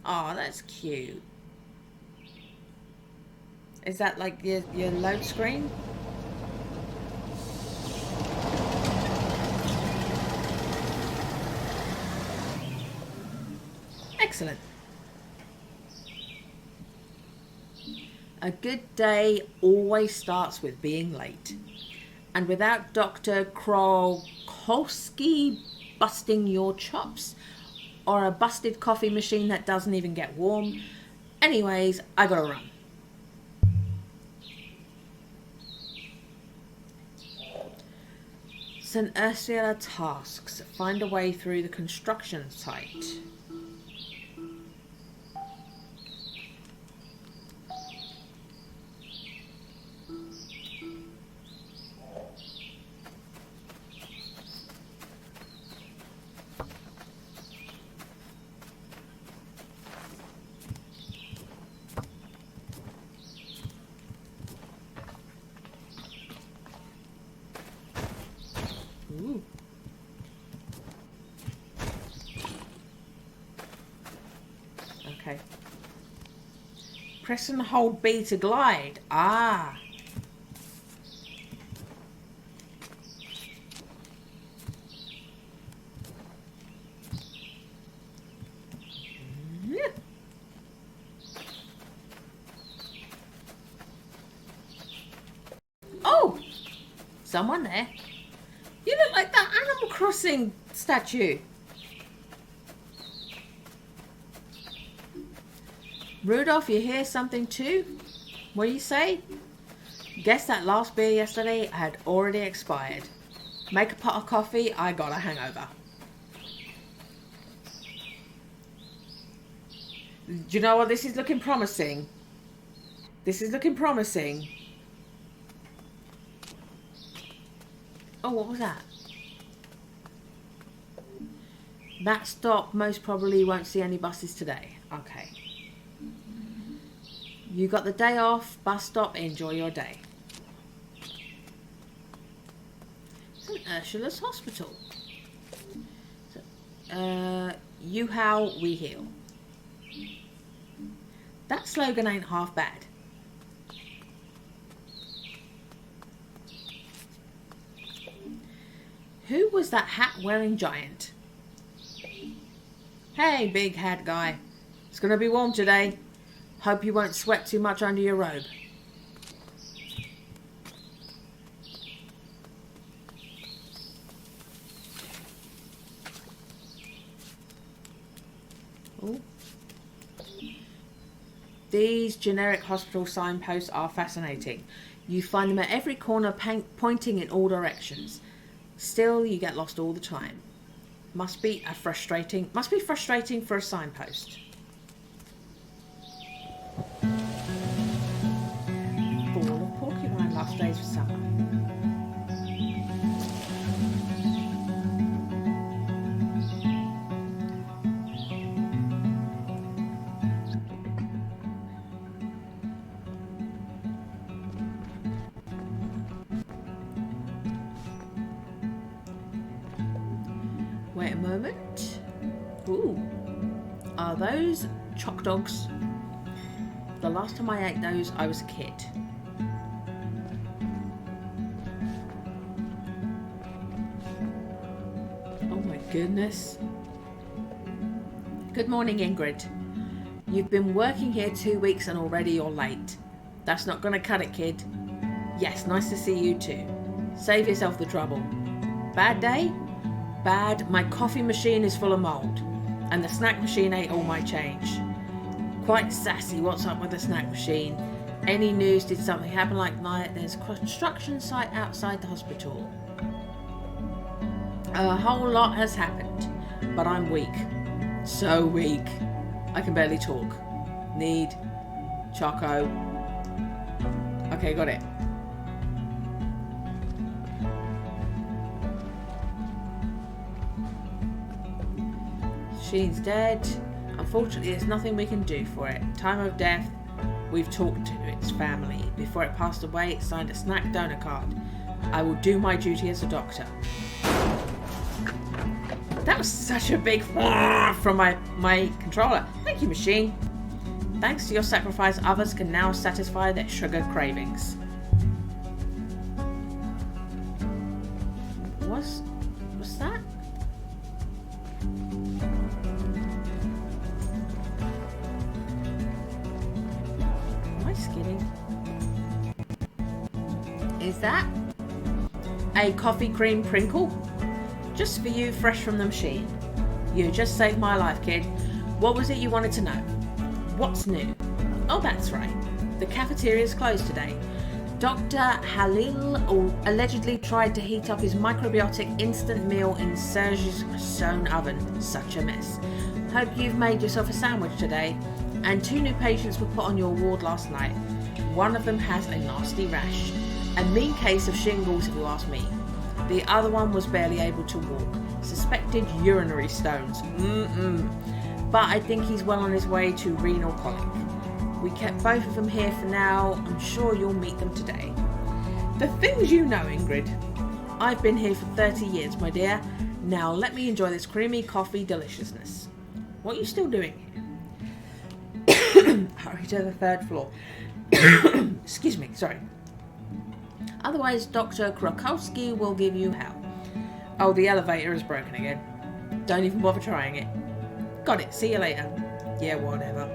Oh, that's cute. Is that like your load screen? Excellent. A good day always starts with being late. And without Dr. Krolkowski busting your chops, or a busted coffee machine that doesn't even get warm. Anyways, I gotta run. St. Ursula tasks. Find a way through the construction site. Ooh. Okay. Press and hold B to glide. Ah. Yeah. Oh! Someone there. You look like that Animal Crossing statue. Rudolph, you hear something too? What do you say? Guess that last beer yesterday had already expired. Make a pot of coffee, I got a hangover. Do you know what? This is looking promising. This is looking promising. Oh, what was that? That stop most probably won't see any buses today. Okay. You got the day off, bus stop, enjoy your day. St. Ursula's Hospital. You howl, we heal. That slogan ain't half bad. Who was that hat-wearing giant? Hey, big hat guy. It's gonna be warm today. Hope you won't sweat too much under your robe. Ooh. These generic hospital signposts are fascinating. You find them at every corner pointing in all directions. Still, you get lost all the time. Must be frustrating for a signpost. Ball of porcupine last days of summer. Wait a moment. Ooh. Are those choc dogs? The last time I ate those, I was a kid. Oh my goodness. Good morning, Ingrid. You've been working here 2 weeks and already you're late. That's not gonna cut it, kid. Yes, nice to see you too. Save yourself the trouble. Bad day? Bad. My coffee machine is full of mold. And the snack machine ate all my change. Quite sassy, what's up with the snack machine? Any news? Did something happen like night? There's a construction site outside the hospital. A whole lot has happened, but I'm weak. So weak. I can barely talk. Need Choco. Okay, got it. She's dead. Unfortunately, there's nothing we can do for it. Time of death, we've talked to its family. Before it passed away, it signed a snack donor card. I will do my duty as a doctor. That was such a big from my controller. Thank Thank you, machine. Thanks to your sacrifice, others can now satisfy their sugar cravings. What's that? Am I skidding? Is that a coffee cream Pringle? Just for you, fresh from the machine. You just saved my life, kid. What was it you wanted to know? What's new? Oh, that's right. The cafeteria's closed today. Dr. Halil allegedly tried to heat up his microbiotic instant meal in Serge's stone oven. Such a mess. Hope you've made yourself a sandwich today. And 2 new patients were put on your ward last night. One of them has a nasty rash. A mean case of shingles, if you ask me. The other one was barely able to walk. Suspected urinary stones. But I think he's well on his way to renal colic. We kept both of them here for now. I'm sure you'll meet them today. The things you know, Ingrid. I've been here for 30 years, my dear. Now let me enjoy this creamy coffee deliciousness. What are you still doing here? Hurry to the 3rd floor. Excuse me, sorry. Otherwise, Dr. Krakowski will give you hell. Oh, the elevator is broken again. Don't even bother trying it. Got it. See you later. Yeah, whatever.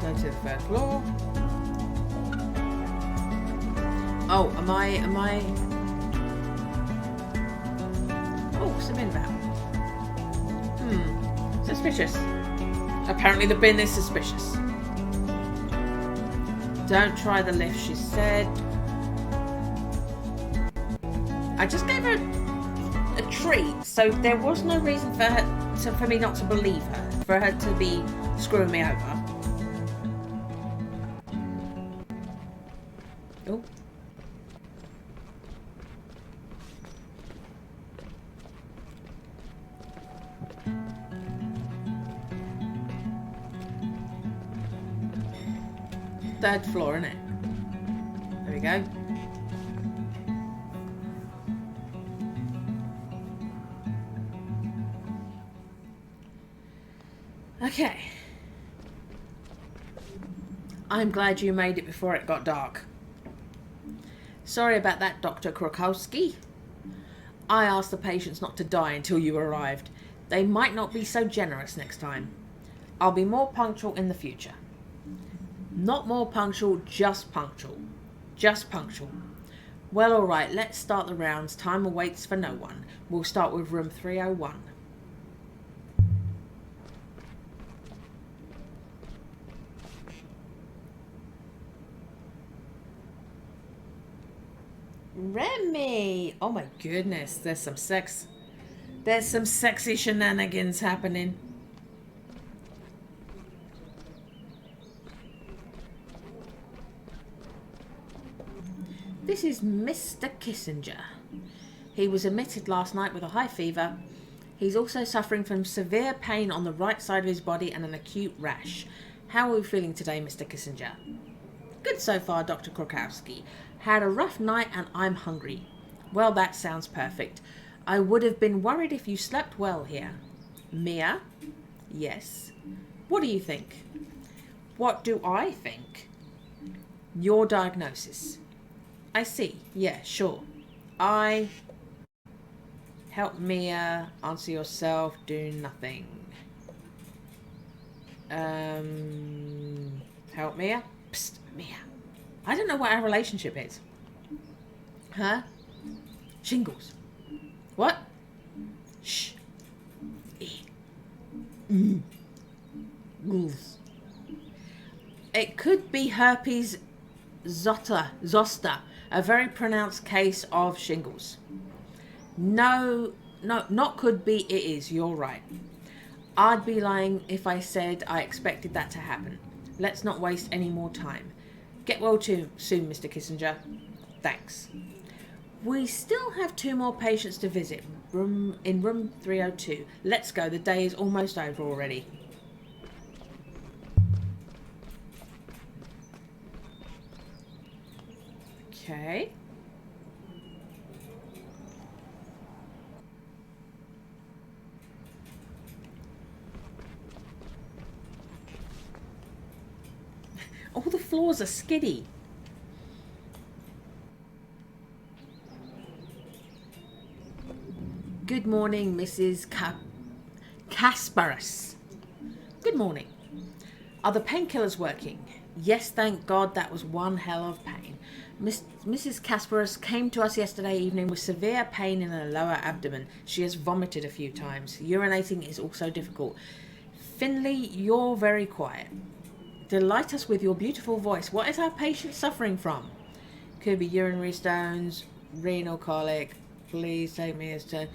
Go to the 3rd floor. Oh, am I... Oh, what's the bin about? Suspicious. Apparently the bin is suspicious. Don't try the lift, she said. I just gave her a treat, so there was no reason for me not to believe her, for her to be screwing me over. Oh. Third floor, isn't it? There we go. Okay. I'm glad you made it before it got dark. Sorry about that, Dr. Krakowski. I asked the patients not to die until you arrived. They might not be so generous next time. I'll be more punctual in the future. Not more punctual, just punctual. Just punctual. Well, all right, let's start the rounds. Time awaits for no one. We'll start with room 301. Remy! Oh my goodness, there's some sexy shenanigans happening. This is Mr. Kissinger. He was admitted last night with a high fever. He's also suffering from severe pain on the right side of his body and an acute rash. How are we feeling today, Mr. Kissinger? Good so far, Dr. Krakowski. Had a rough night and I'm hungry. Well, that sounds perfect. I would have been worried if you slept well here. Mia? Yes. What do you think? What do I think? Your diagnosis. I see. Yeah, sure. Help Mia. Answer yourself. Do nothing. Help Mia. Psst, Mia. I don't know what our relationship is. Huh? Shingles. What? Shh. It could be herpes zoster, a very pronounced case of shingles. No, not could be, it is. You're right. I'd be lying if I said I expected that to happen. Let's not waste any more time. Get well soon, Mr. Kissinger. Thanks. We still have 2 more patients to visit in room 302. Let's go. The day is almost over already. Okay. All the floors are skiddy. Good morning, Mrs. Kasparas. Good morning. Are the painkillers working? Yes, thank God, that was one hell of pain. Mrs. Kasparas came to us yesterday evening with severe pain in her lower abdomen. She has vomited a few times. Urinating is also difficult. Finley, you're very quiet. Delight us with your beautiful voice. What is our patient suffering from? Could be urinary stones, renal colic. Please take me as to...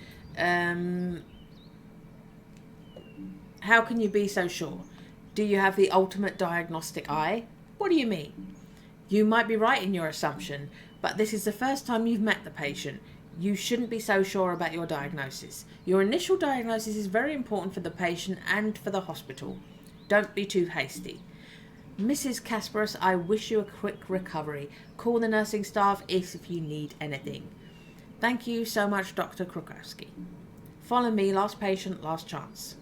How can you be so sure? Do you have the ultimate diagnostic eye? What do you mean? You might be right in your assumption, but this is the first time you've met the patient. You shouldn't be so sure about your diagnosis. Your initial diagnosis is very important for the patient and for the hospital. Don't be too hasty. Mrs. Kasparas, I wish you a quick recovery. Call the nursing staff if you need anything. Thank you so much, Dr. Krukowski. Follow me, last patient, last chance.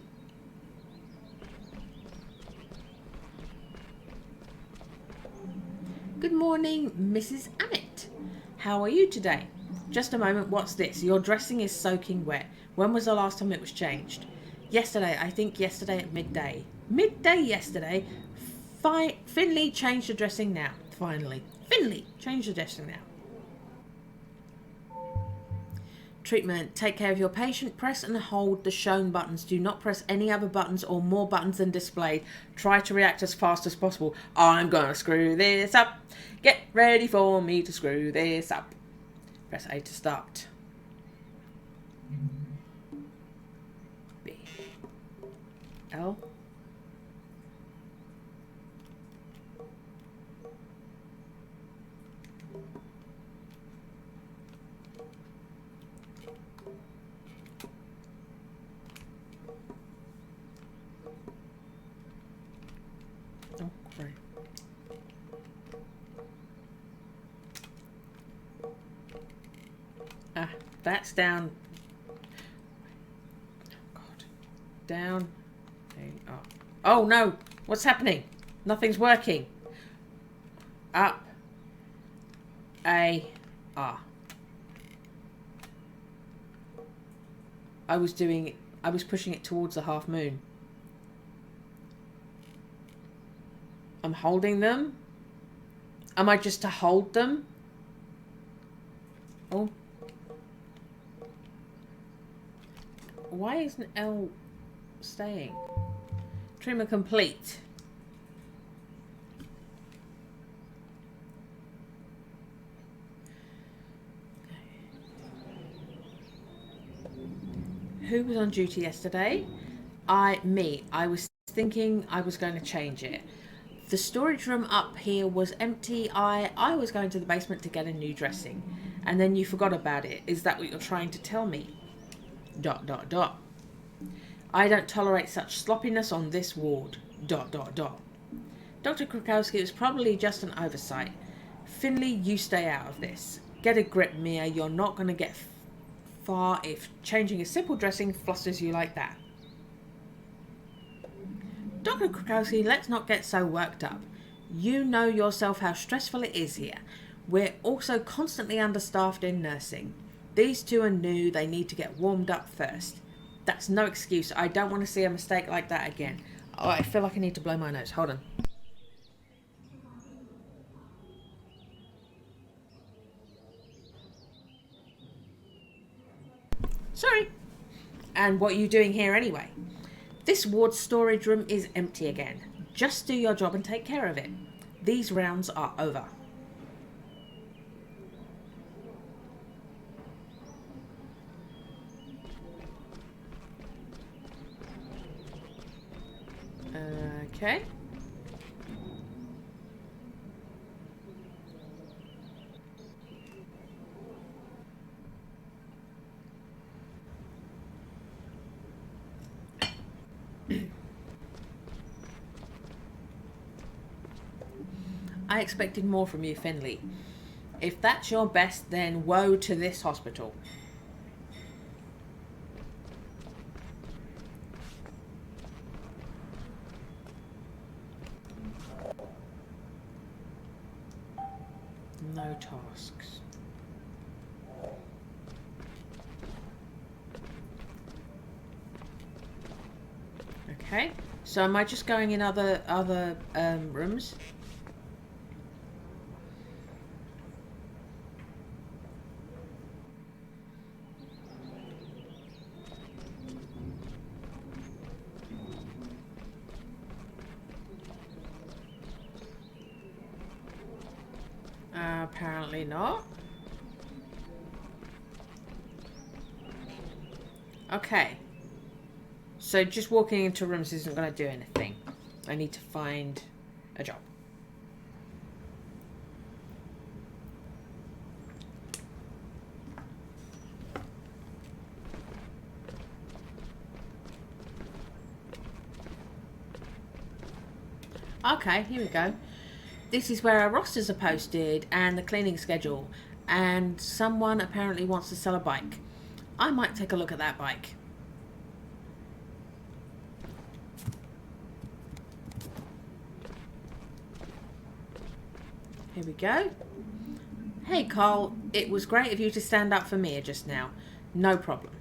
Good morning, Mrs. Ammett. How are you today? Just a moment, what's this? Your dressing is soaking wet. When was the last time it was changed? Yesterday, I think yesterday at midday. Midday yesterday? Finley, change the dressing now. Finally. Finley, change the dressing now. Treatment. Take care of your patient. Press and hold the shown buttons. Do not press any other buttons or more buttons than displayed. Try to react as fast as possible. I'm going to screw this up. Get ready for me to screw this up. Press A to start. B. L. Oh, right. That's down. Oh, God. Down. A, up. Oh, no. What's happening? Nothing's working. Up. A. R. I was pushing it towards the half moon. I'm holding them. Am I just to hold them? Oh. Why isn't L staying? Trimmer complete. Who was on duty yesterday? Me. I was thinking I was going to change it. The storage room up here was empty. I was going to the basement to get a new dressing. And then you forgot about it. Is that what you're trying to tell me? ... I don't tolerate such sloppiness on this ward. ... Dr. Krukowski, it was probably just an oversight. Finley, you stay out of this. Get a grip, Mia. You're not going to get far if changing a simple dressing flusters you like that. Dr. Krukowski, let's not get so worked up. You know yourself how stressful it is here. We're also constantly understaffed in nursing. These two are new. They need to get warmed up first. That's no excuse. I don't want to see a mistake like that again. Oh, I feel like I need to blow my nose. Hold on. Sorry. And what are you doing here anyway? This ward's storage room is empty again. Just do your job and take care of it. These rounds are over. Okay. I expected more from you, Finley. If that's your best, then woe to this hospital. tasks. Okay, so am I just going in other rooms? Apparently not. Okay. So just walking into rooms isn't going to do anything. I need to find a job. Okay, here we go. This is where our rosters are posted and the cleaning schedule. And someone apparently wants to sell a bike. I might take a look at that bike. Here we go. Hey Carl, it was great of you to stand up for Mia just now. No problem.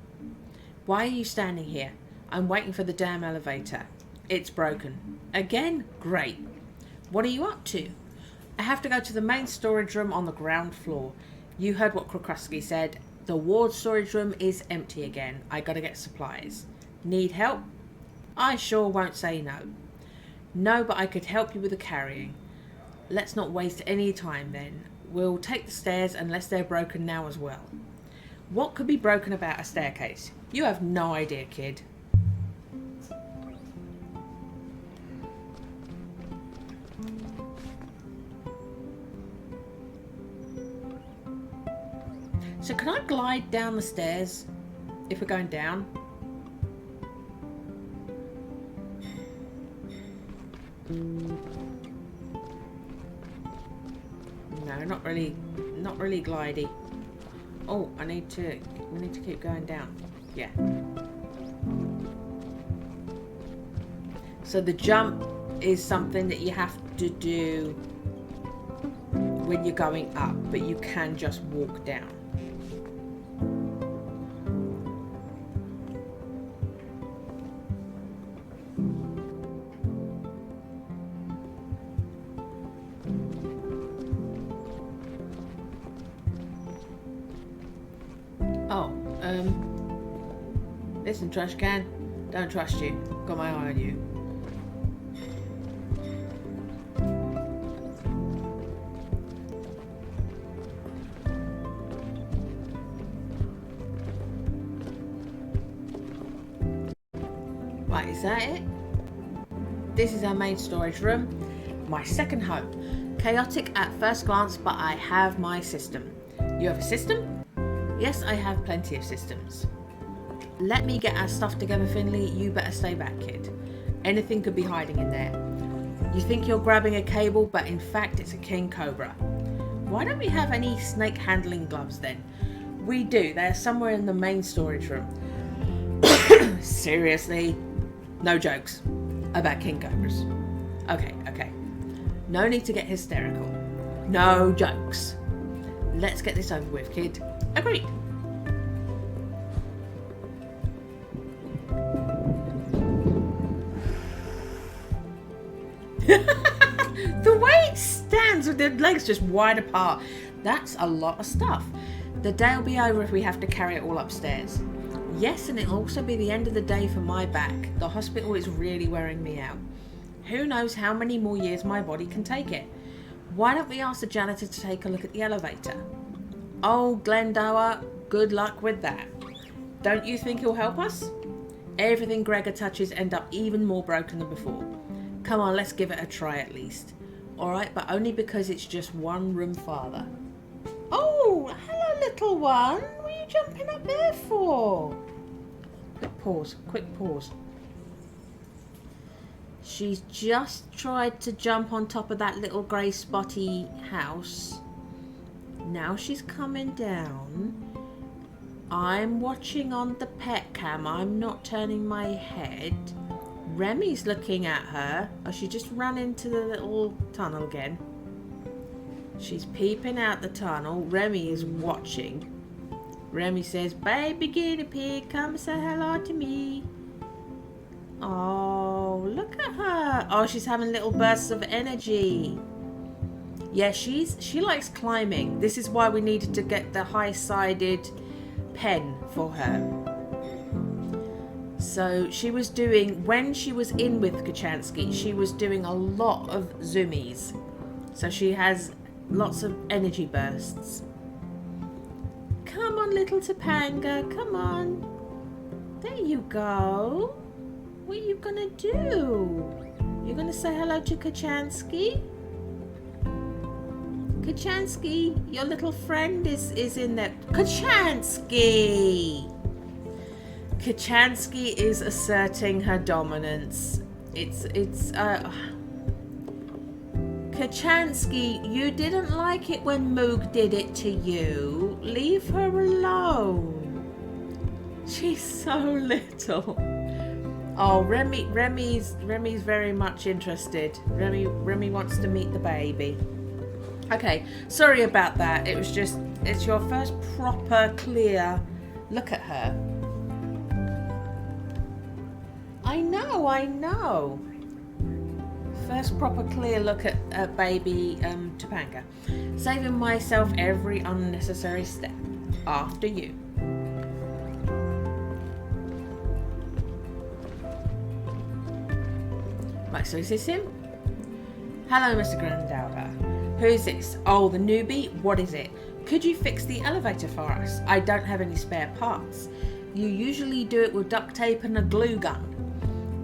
Why are you standing here? I'm waiting for the damn elevator. It's broken. Again? Great. What are you up to? I have to go to the main storage room on the ground floor. You heard what Krokowski said. The ward storage room is empty again. I gotta get supplies. Need help? I sure won't say no. No, but I could help you with the carrying. Let's not waste any time then. We'll take the stairs unless they're broken now as well. What could be broken about a staircase? You have no idea, kid. So can I glide down the stairs if we're going down? No, not really glidey. Oh, we need to keep going down. Yeah. So the jump is something that you have to do when you're going up, but you can just walk down. Listen, trash can, don't trust you. Got my eye on you. Right, is that it? This is our main storage room. My second home. Chaotic at first glance, but I have my system. You have a system? Yes, I have plenty of systems. Let me get our stuff together, Finley. You better stay back, kid. Anything could be hiding in there. You think you're grabbing a cable, but in fact it's a king cobra. Why don't we have any snake handling gloves then? We do. They're somewhere in the main storage room. Seriously? No jokes about king cobras. Okay. No need to get hysterical. No jokes. Let's get this over with, kid. Agreed. The way it stands with the legs just wide apart, that's a lot of stuff. The day will be over if we have to carry it all upstairs. Yes, and it'll also be the end of the day for my back. The hospital is really wearing me out. Who knows how many more years my body can take it. Why don't we ask the janitor to take a look at the elevator? Oh, Glendower, good luck with that. Don't you think he'll help us? Everything Gregor touches end up even more broken than before. Come on, let's give it a try at least. Alright, but only because it's just one room farther. Oh, hello little one. What are you jumping up there for? Quick pause. She's just tried to jump on top of that little grey spotty house. Now she's coming down. I'm watching on the pet cam. I'm not turning my head. Remy's looking at her. Oh, she just ran into the little tunnel again. She's peeping out the tunnel. Remy is watching. Remy says, baby guinea pig, come say hello to me. Oh, look at her. Oh, she's having little bursts of energy. Yeah, she likes climbing. This is why we needed to get the high-sided pen for her. So she was doing, when she was in with Kachansky, she was doing a lot of zoomies. So she has lots of energy bursts. Come on, little Topanga, come on. There you go. What are you gonna do? You're gonna say hello to Kachansky? Kachansky, your little friend is in there. Kachansky! Kachansky is asserting her dominance. Kachansky, you didn't like it when Moog did it to you. Leave her alone. She's so little. Oh, Remy's very much interested. Remy wants to meet the baby. Okay, sorry about that. It's your first proper clear look at her. I know. First proper clear look at baby Topanga. Saving myself every unnecessary step. After you. Right, so is this him? Hello, Mr. Grandauber. Who's this? Oh, the newbie? What is it? Could you fix the elevator for us? I don't have any spare parts. You usually do it with duct tape and a glue gun.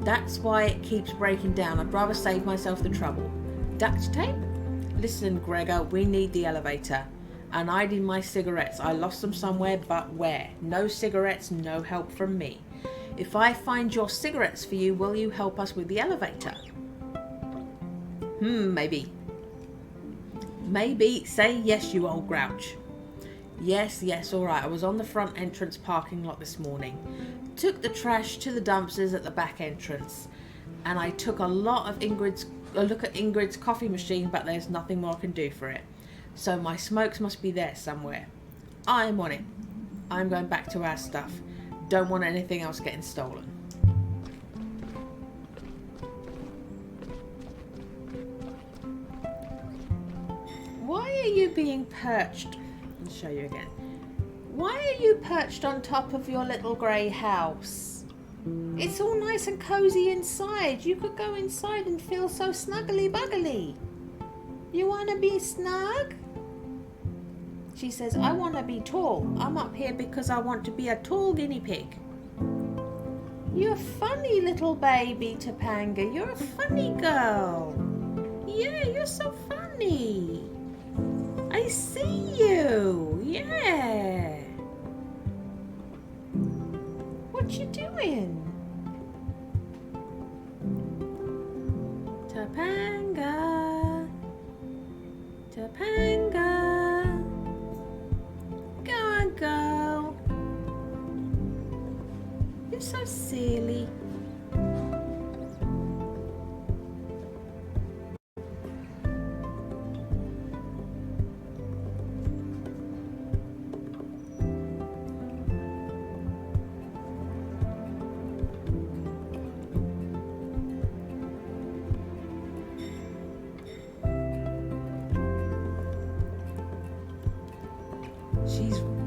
That's why it keeps breaking down. I'd rather save myself the trouble. Duct tape? Listen, Gregor, we need the elevator. And I need my cigarettes. I lost them somewhere, but where? No cigarettes, no help from me. If I find your cigarettes for you, will you help us with the elevator? Maybe. Maybe. Say yes, you old grouch. Yes, all right. I was on the front entrance parking lot this morning. Took the trash to the dumpsters at the back entrance. And I took a look at Ingrid's coffee machine, but there's nothing more I can do for it. So my smokes must be there somewhere. I'm on it. I'm going back to our stuff. Don't want anything else getting stolen. Why are you being perched? I'll show you again. Why are you perched on top of your little grey house? It's all nice and cosy inside. You could go inside and feel so snuggly buggly. You want to be snug? She says, I want to be tall. I'm up here because I want to be a tall guinea pig. You're a funny little baby, Topanga. You're a funny girl. Yeah, you're so funny. I see you. Yeah. What you doing? Topanga. Topanga. Go on, girl. You're so silly.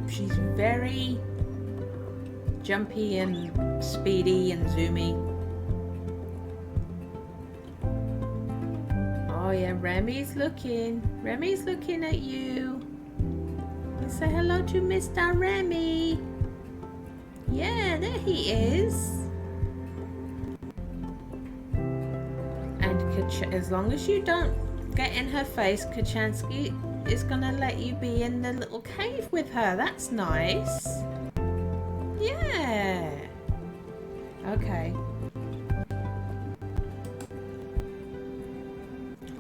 She's very jumpy and speedy and zoomy. Oh yeah, Remy's looking at you. Let's say hello to Mr. Remy. Yeah, there he is. And as long as you don't get in her face, Kachansky is gonna let you be in the little cave with her. That's nice. Yeah. Okay.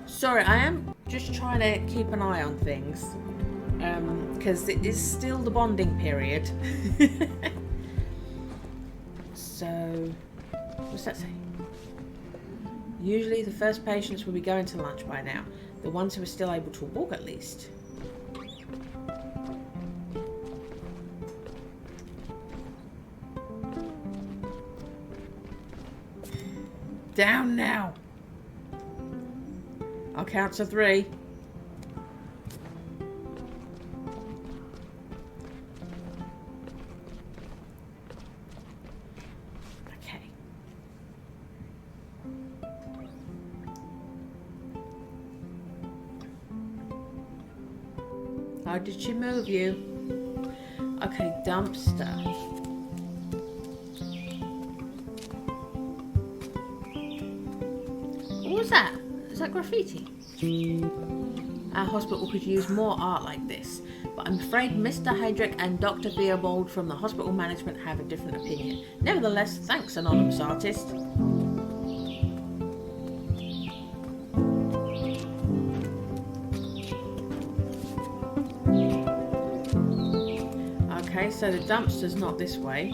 Sorry, I am just trying to keep an eye on things. Because it is still the bonding period. So, what's that say? Usually the first patients will be going to lunch by now. The ones who are still able to walk at least. Down now. I'll count to 3. Okay. How did she move you? Okay, dumpster. What was that? Is that graffiti? Our hospital could use more art like this, but I'm afraid Mr. Heydrich and Dr. Theobald from the hospital management have a different opinion. Nevertheless, thanks, anonymous artist. Okay, so the dumpster's not this way.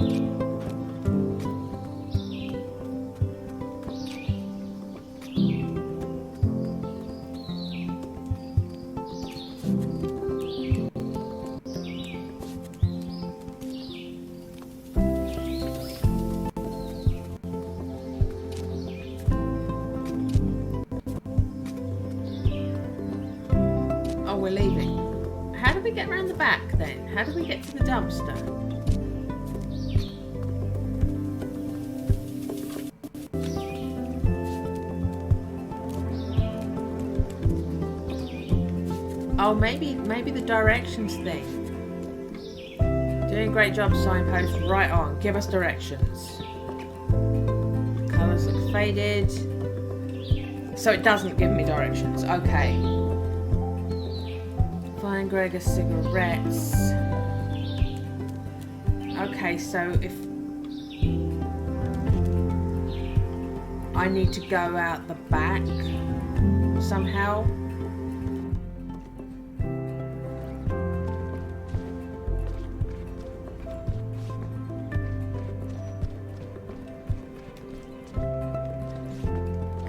Oh, we're leaving. How do we get around the back then? How do we get to the dumpster? Oh, maybe the directions thing. Doing a great job, signpost. Right on. Give us directions. Colours look faded. So it doesn't give me directions. Okay. Find Gregor cigarettes. Okay, so if I need to go out the back somehow.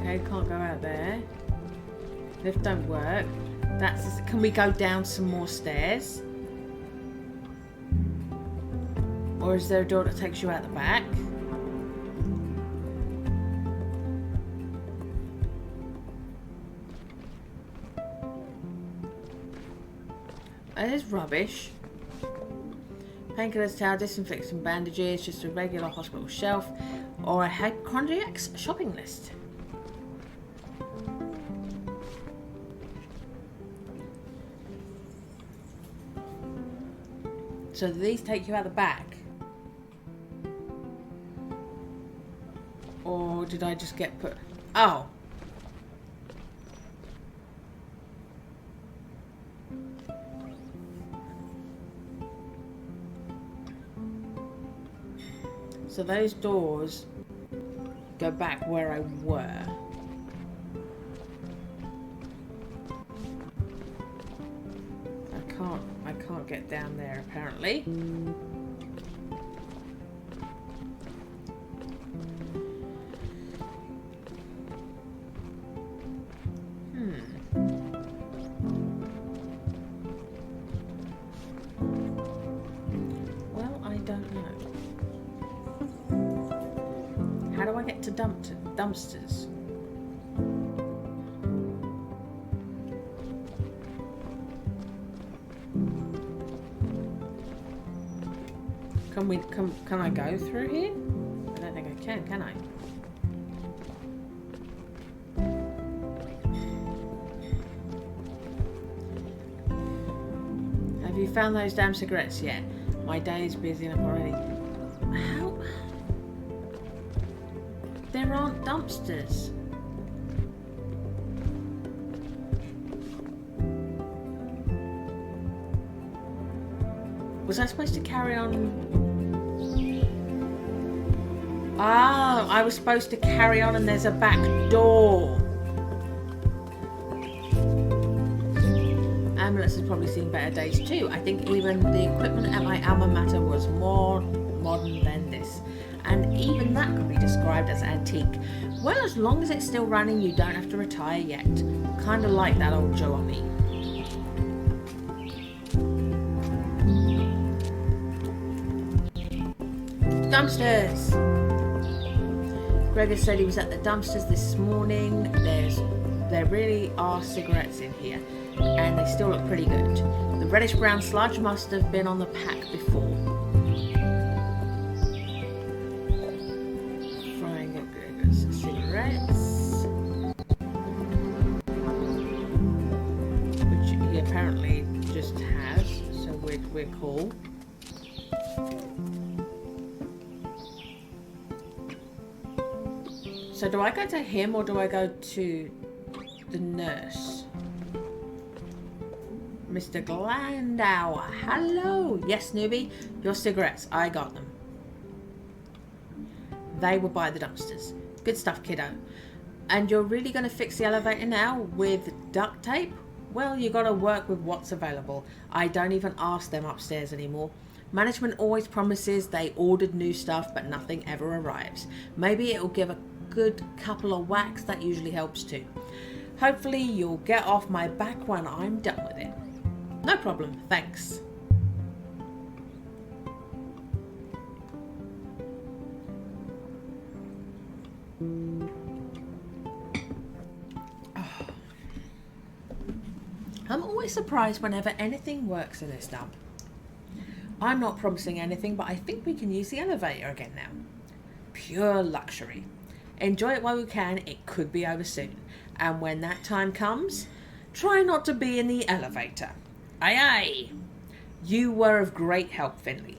Okay, can't go out there. Lift don't work. Can we go down some more stairs? Or is there a door that takes you out the back? That is rubbish. Painkillers, towel, disinfectant bandages, just a regular hospital shelf, or a hypochondriac's shopping list. So do these take you out the back? Or did I just get put... Oh. So those doors go back where I were. I can't get down there apparently. Well, I don't know. How do I get to dumpsters? Can I go through here? I don't think I can I? Have you found those damn cigarettes yet? My day is busy enough already. How? There aren't dumpsters. Was I supposed to carry on? Oh, I was supposed to carry on and there's a back door. Ambulance has probably seen better days too. I think even the equipment at my alma mater was more modern than this. and even that could be described as antique. Well, as long as it's still running, you don't have to retire yet. Kind of like that old jalopy. Dumpsters! Gregor said he was at the dumpsters this morning. There really are cigarettes in here, and they still look pretty good. The reddish-brown sludge must have been on the pack before. Frying up Gregor's cigarettes, which he apparently just has, so we're cool. So do I go to him or do I go to the nurse? Mr. Glandauer, hello. Yes, newbie, your cigarettes, I got them. They were by the dumpsters. Good stuff, kiddo. And you're really going to fix the elevator now with duct tape? Well, you got to work with what's available. I don't even ask them upstairs anymore. Management always promises they ordered new stuff, but nothing ever arrives. Maybe it'll give a good couple of whacks, that usually helps too. Hopefully you'll get off my back when I'm done with it. No problem, thanks. Oh. I'm always surprised whenever anything works in this dump. I'm not promising anything, but I think we can use the elevator again now. Pure luxury. Enjoy it while we can, it could be over soon. And when that time comes, try not to be in the elevator. Aye aye. You were of great help, Finley.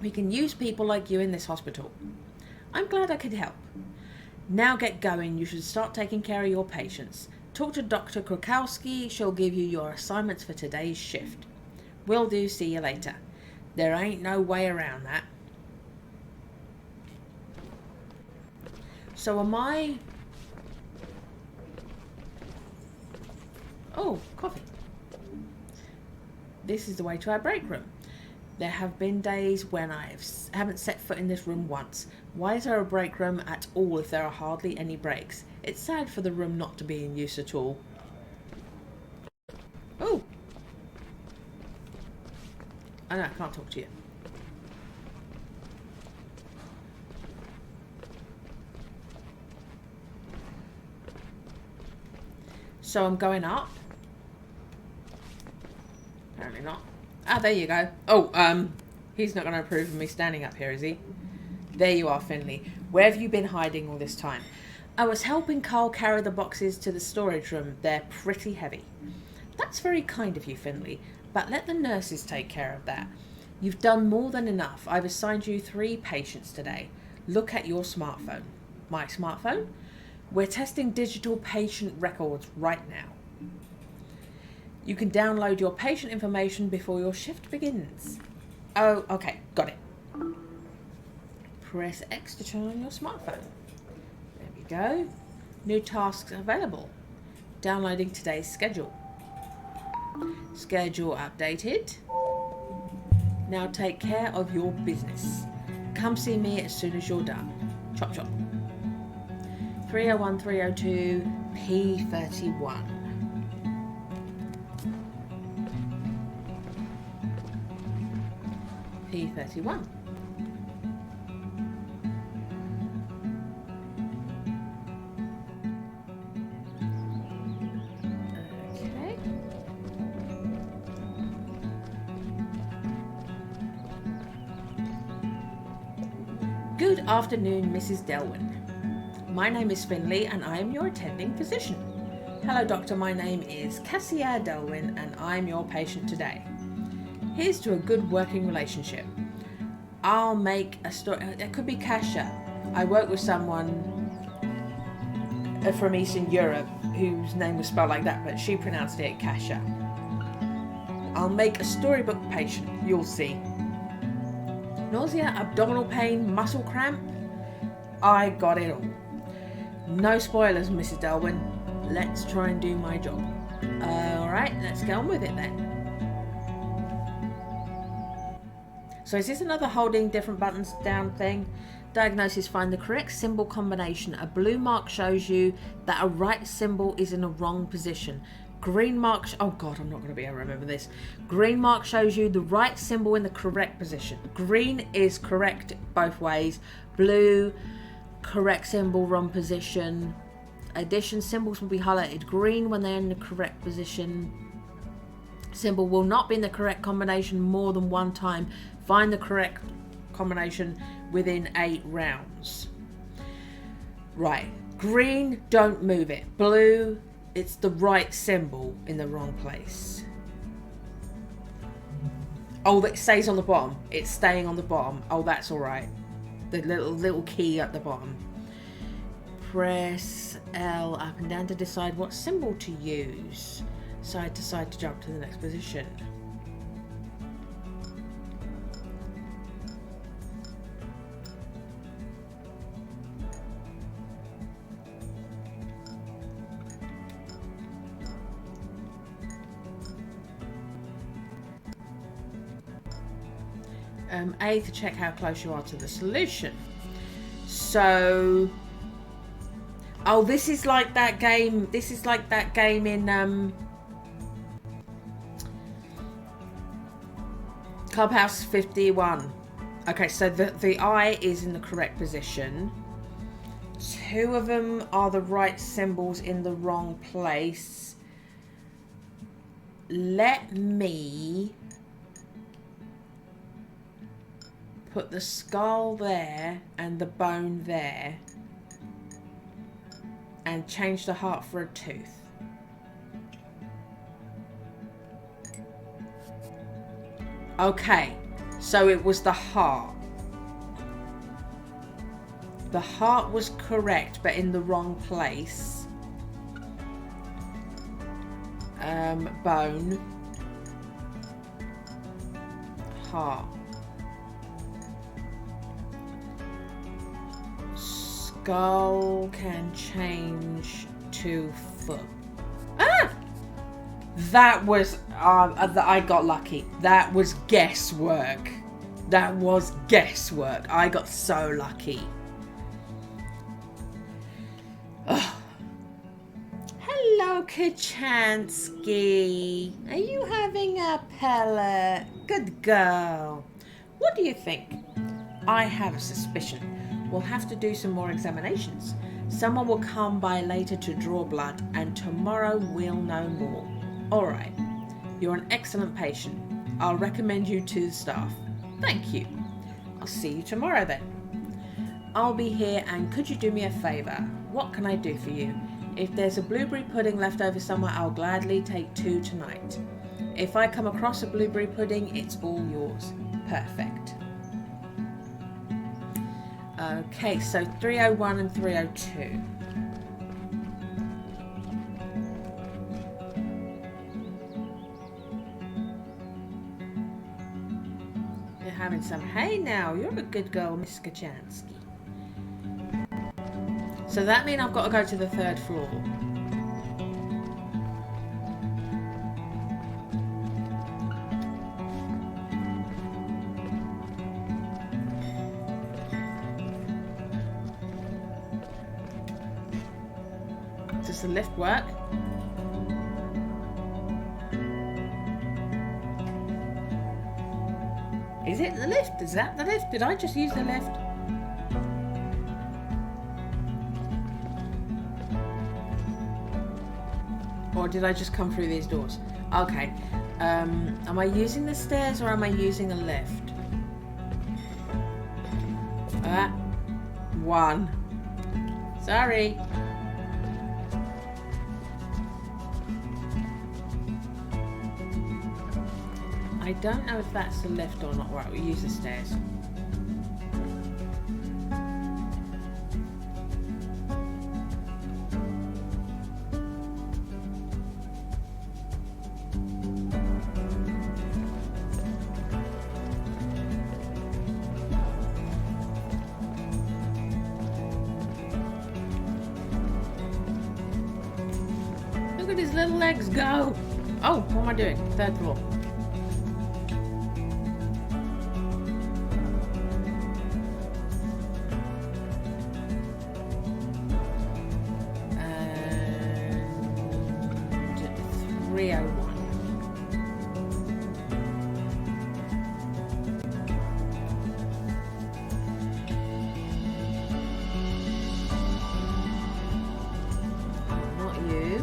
We can use people like you in this hospital. I'm glad I could help. Now get going, you should start taking care of your patients. Talk to Dr. Krakowski, she'll give you your assignments for today's shift. Will do, see you later. There ain't no way around that. So am I... Oh, coffee. This is the way to our break room. There have been days when I haven't set foot in this room once. Why is there a break room at all if there are hardly any breaks? It's sad for the room not to be in use at all. Oh. Oh no, I can't talk to you. So I'm going up. Apparently not. Ah, there you go. Oh, he's not going to approve of me standing up here, is he? There you are, Finley. Where have you been hiding all this time? I was helping Carl carry the boxes to the storage room. They're pretty heavy. That's very kind of you, Finley, but let the nurses take care of that. You've done more than enough. I've assigned you 3 patients today. Look at your smartphone. My smartphone? We're testing digital patient records right now. You can download your patient information before your shift begins. Oh, okay, got it. Press X to turn on your smartphone. There we go. New tasks available. Downloading today's schedule. Schedule updated. Now take care of your business. Come see me as soon as you're done. Chop chop. 301 302 P31. P31. Okay. Good afternoon, Mrs. Delwyn. My name is Finley and I am your attending physician. Hello, doctor. My name is Cassia Delwyn and I'm your patient today. Here's to a good working relationship. I'll make a story. It could be Kasia. I work with someone from Eastern Europe whose name was spelled like that, but she pronounced it Kasia. I'll make a storybook patient. You'll see. Nausea, abdominal pain, muscle cramp. I got it all. No spoilers, Mrs. Delwyn. Let's try and do my job. Alright, let's get on with it then. So is this another holding different buttons down thing? Diagnosis: find the correct symbol combination. A blue mark shows you that a right symbol is in a wrong position. Green mark, oh god, I'm not going to be able to remember this. Green mark shows you the right symbol in the correct position. Green is correct both ways. Blue, correct symbol, wrong position. Addition symbols will be highlighted green when they're in the correct position. Symbol will not be in the correct combination more than one time. Find the correct combination within 8 rounds. Right, green, don't move it. Blue, it's the right symbol in the wrong place. Oh, that stays on the bottom. It's staying on the bottom. Oh, that's all right. The little key at the bottom. Press L up and down to decide what symbol to use. Side to side to jump to the next position. A to check how close you are to the solution. So, oh, this is like that game. This is like that game in Clubhouse 51. Okay, so the eye is in the correct position. 2 of them are the right symbols in the wrong place. Let me put the skull there and the bone there and change the heart for a tooth. Okay, so it was the heart. The heart was correct, but in the wrong place. Bone. Heart. Skull can change to foot. Ah! That was, I got lucky. That was guesswork. That was guesswork. I got so lucky. Ugh. Hello, Kachansky. Are you having a pellet? Good girl. What do you think? I have a suspicion. We'll have to do some more examinations. Someone will come by later to draw blood, and tomorrow we'll know more. All right. You're an excellent patient. I'll recommend you to the staff. Thank you. I'll see you tomorrow then. I'll be here, and could you do me a favour? What can I do for you? If there's a blueberry pudding left over somewhere, I'll gladly take 2 tonight. If I come across a blueberry pudding, it's all yours. Perfect. Okay, so 301 and 302. You're having some. Hey now, you're a good girl, Miss Kachansky. So that means I've got to go to the 3rd floor. Does the lift work? Is it the lift? Is that the lift? Did I just use the lift? Or did I just come through these doors? Okay. Am I using the stairs or am I using a lift? 1. Sorry. I don't know if that's the lift or not. Right, we'll use the stairs. Look at his little legs go. Oh, what am I doing? 3rd floor. 301. Not you.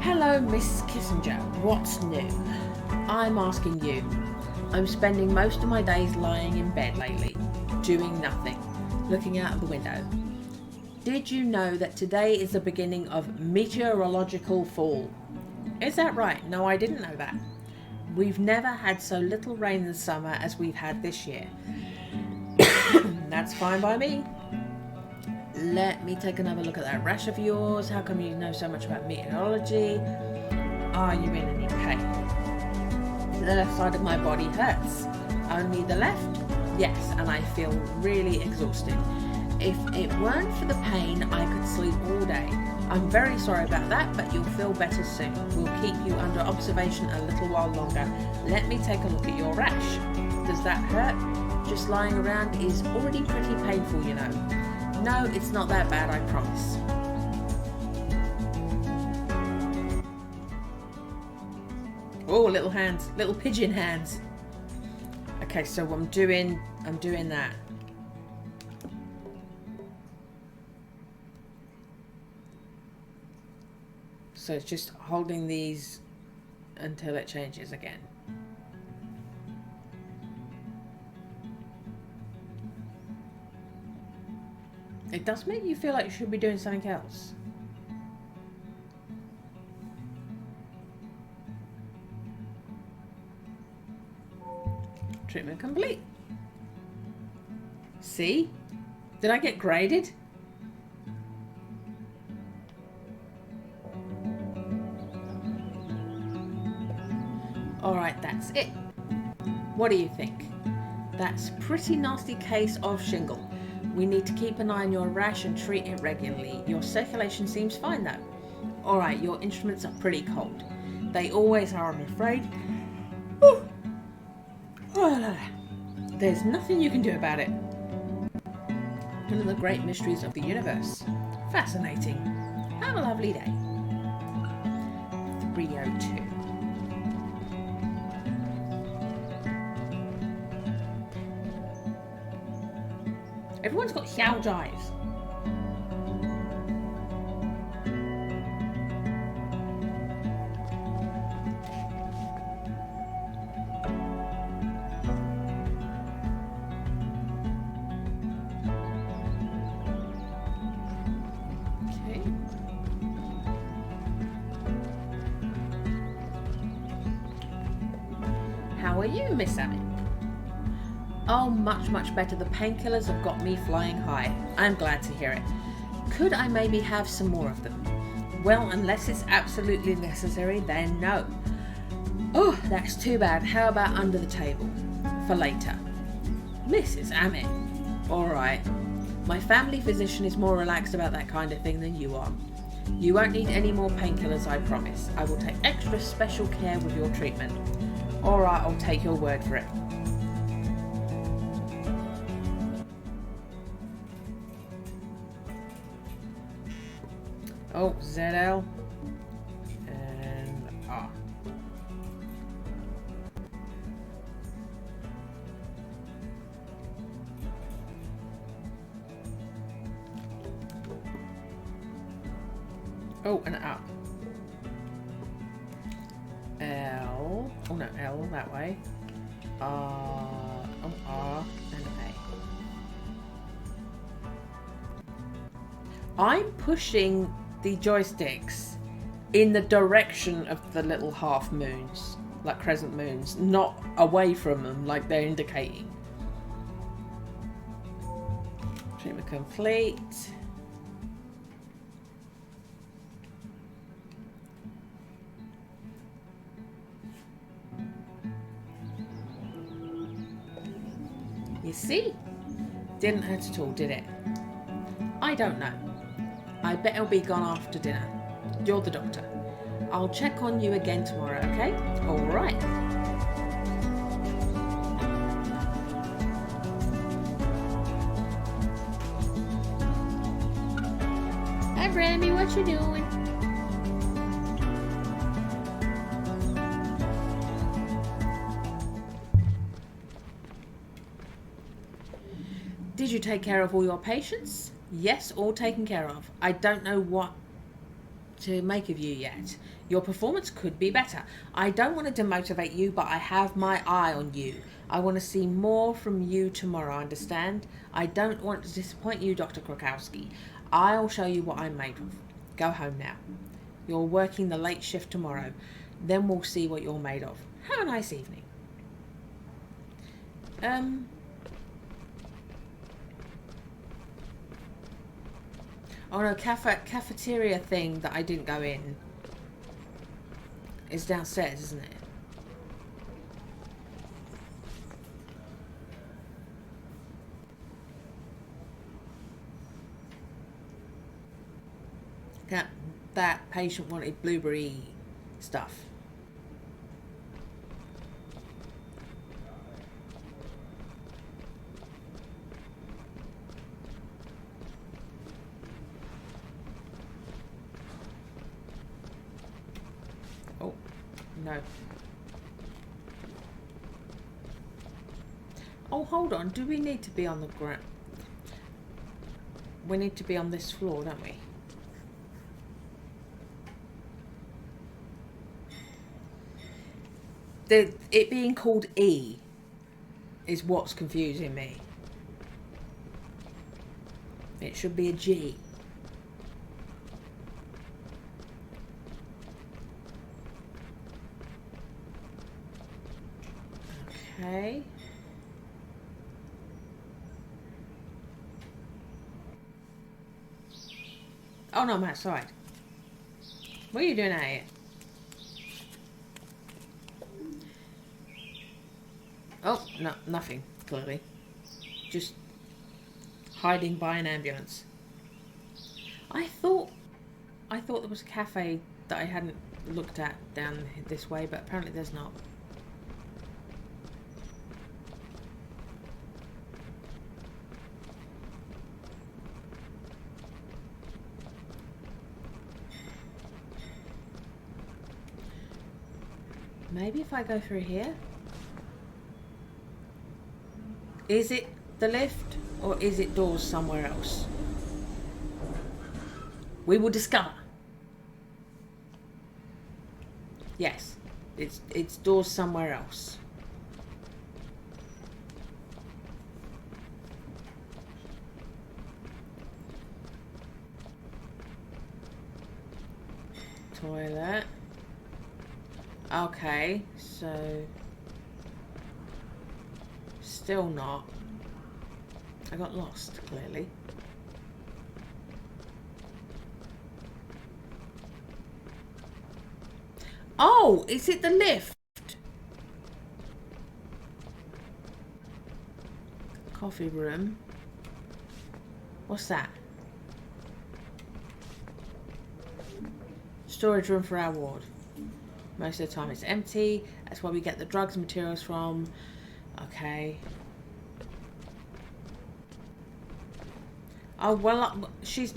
Hello, Miss Kissinger. What's new? I'm asking you. I'm spending most of my days lying in bed lately, doing nothing, looking out of the window. Did you know that today is the beginning of meteorological fall? Is that right? No, I didn't know that. We've never had so little rain this summer as we've had this year. That's fine by me. Let me take another look at that rash of yours. How come you know so much about meteorology? Are you in any pain? The left side of my body hurts. Only the left? Yes, and I feel really exhausted. If it weren't for the pain, I could sleep all day. I'm very sorry about that, but you'll feel better soon. We'll keep you under observation a little while longer. Let me take a look at your rash. Does that hurt? Just lying around is already pretty painful, you know. No, it's not that bad, I promise. Oh, little hands, little pigeon hands. Okay, so I'm doing that. So it's just holding these until it changes again. It does make you feel like you should be doing something else. Treatment complete. See? Did I get graded? Alright, that's it. What do you think? That's a pretty nasty case of shingle. We need to keep an eye on your rash and treat it regularly. Your circulation seems fine though. Alright, your instruments are pretty cold. They always are, I'm afraid. Whew. There's nothing you can do about it. One of the great mysteries of the universe. Fascinating. Have a lovely day. 302. Everyone's got huge eyes. Okay. How are you, Miss Abbott? Oh, much, much better. The painkillers have got me flying high. I'm glad to hear it. Could I maybe have some more of them? Well, unless it's absolutely necessary, then no. Oh, that's too bad. How about under the table? For later. Mrs. Ammett. Alright. My family physician is more relaxed about that kind of thing than you are. You won't need any more painkillers, I promise. I will take extra special care with your treatment. Alright, I'll take your word for it. Oh, ZL and R. Oh, and up. L. Oh no, L that way. R. Oh, R and A. I'm pushing the joysticks in the direction of the little half moons, like crescent moons, not away from them like they're indicating. Treatment complete. You see? Didn't hurt at all, did it? I don't know. I bet it'll be gone after dinner. You're the doctor. I'll check on you again tomorrow, okay? All right. Hi, Remy, what you doing? Did you take care of all your patients? Yes, all taken care of. I don't know what to make of you yet. Your performance could be better. I don't want to demotivate you, but I have my eye on you. I want to see more from you tomorrow, understand? I don't want to disappoint you, Dr. Krakowski. I'll show you what I'm made of. Go home now. You're working the late shift tomorrow. Then we'll see what you're made of. Have a nice evening. Oh no, cafeteria thing that I didn't go in is downstairs, isn't it? That patient wanted blueberry stuff. Oh, no. Oh, hold on. Do we need to be on the ground? We need to be on this floor, don't we? It being called E is what's confusing me. It should be a G. Okay. Oh no, I'm outside. What are you doing out here? Oh, no, nothing, clearly. Just hiding by an ambulance. I thought there was a cafe that I hadn't looked at down this way, but apparently there's not. Maybe if I go through here? Is it the lift or is it doors somewhere else? We will discover. Yes, it's doors somewhere else. Toilet. Okay, so still not. I got lost, clearly. Oh, is it the lift? Coffee room. What's that? Storage room for our ward. Most of the time it's empty. That's where we get the drugs and materials from. Okay. Oh, well, she's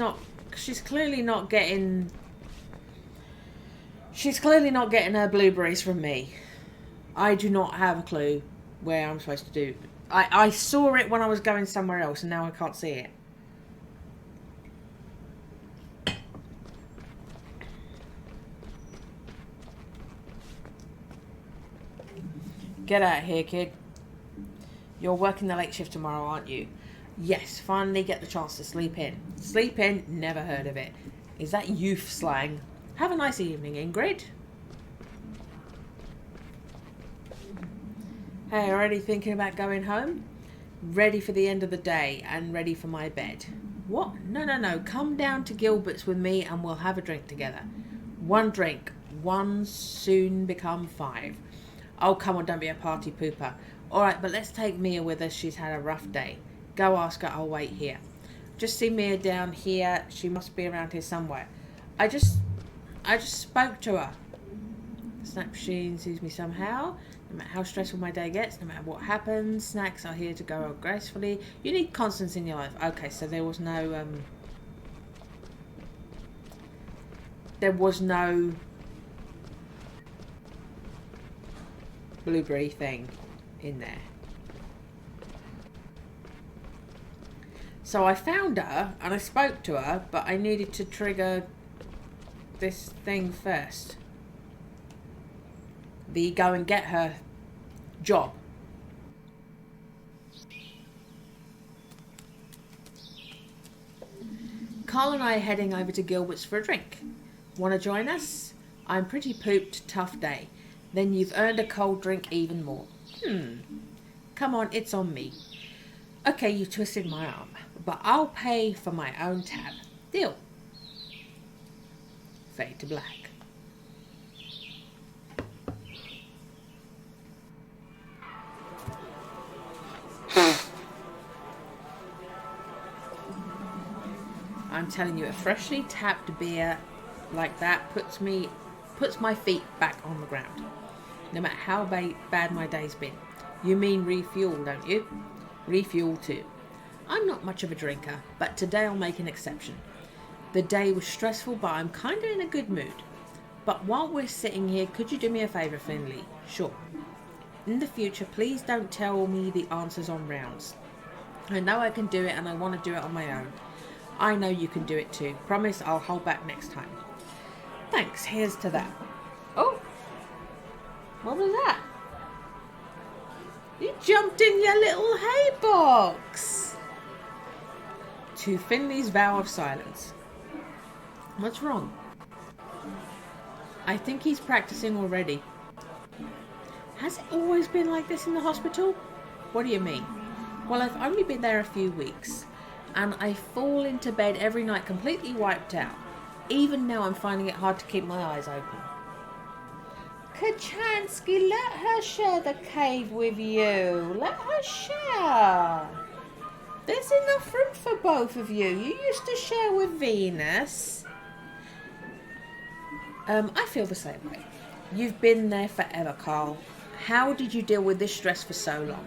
clearly not getting her blueberries from me. I do not have a clue where I'm supposed to do. I saw it when I was going somewhere else and now I can't see it. Get out of here, kid. You're working the late shift tomorrow, aren't you? Yes, finally get the chance to sleep in. Sleep in? Never heard of it. Is that youth slang? Have a nice evening, Ingrid. Hey, already thinking about going home? Ready for the end of the day and ready for my bed. What? No. Come down to Gilbert's with me and we'll have a drink together. One drink. One soon become 5. Oh, come on, don't be a party pooper. Alright, but let's take Mia with us. She's had a rough day. Go ask her, I'll wait here. Just see Mia down here. She must be around here somewhere. I just spoke to her. Snack machine soothes me somehow. No matter how stressful my day gets, no matter what happens, snacks are here to go gracefully. You need constants in your life. Okay, so there was no there was no blueberry thing in there. So I found her and I spoke to her, but I needed to trigger this thing first. The go and get her job. Carl and I are heading over to Gilbert's for a drink. Want to join us? I'm pretty pooped, tough day. Then you've earned a cold drink even more. Come on, it's on me. Okay, you twisted my arm, but I'll pay for my own tab. Deal. Fade to black. I'm telling you, a freshly tapped beer like that puts my feet back on the ground, no matter how bad my day's been. You mean refuel, don't you? Refuel too. I'm not much of a drinker, but today I'll make an exception. The day was stressful, but I'm kind of in a good mood. But while we're sitting here, could you do me a favour, Finley? Sure. In the future, please don't tell me the answers on rounds. I know I can do it and I want to do it on my own. I know you can do it too. Promise I'll hold back next time. Thanks, here's to that. Oh, what was that? You jumped in your little hay box. To Finley's vow of silence. What's wrong? I think he's practicing already. Has it always been like this in the hospital? What do you mean? Well, I've only been there a few weeks, and I fall into bed every night completely wiped out. Even now I'm finding it hard to keep my eyes open. Kachansky, let her share the cave with you. Let her share. There's enough room for both of you. You used to share with Venus. I feel the same way. You've been there forever, Carl. How did you deal with this stress for so long?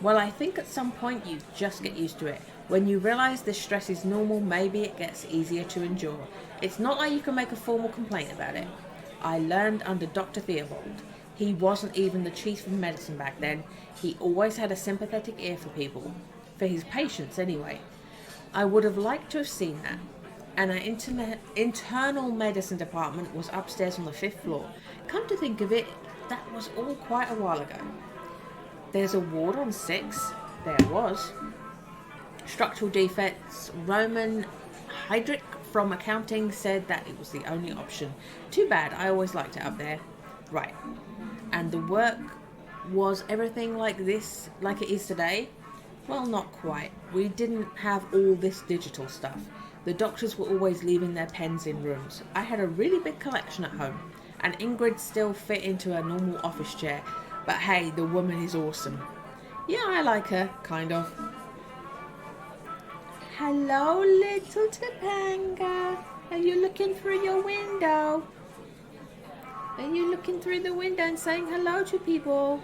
Well, I think at some point you just get used to it. When you realise this stress is normal, maybe it gets easier to endure. It's not like you can make a formal complaint about it. I learned under Dr. Theobald. He wasn't even the chief of medicine back then. He always had a sympathetic ear for people. For his patients, anyway. I would have liked to have seen that. And our internal medicine department was upstairs on the 5th floor. Come to think of it, that was all quite a while ago. There's a ward on 6. There was. Structural defects. Roman Heydrich from accounting said that it was the only option. Too bad, I always liked it up there. Right. And the work was everything like this, like it is today? Well, not quite. We didn't have all this digital stuff. The doctors were always leaving their pens in rooms. I had a really big collection at home, and Ingrid still fit into a normal office chair. But hey, the woman is awesome. Yeah, I like her, kind of. Hello, little Topanga. Are you looking through your window? Are you looking through the window and saying hello to people?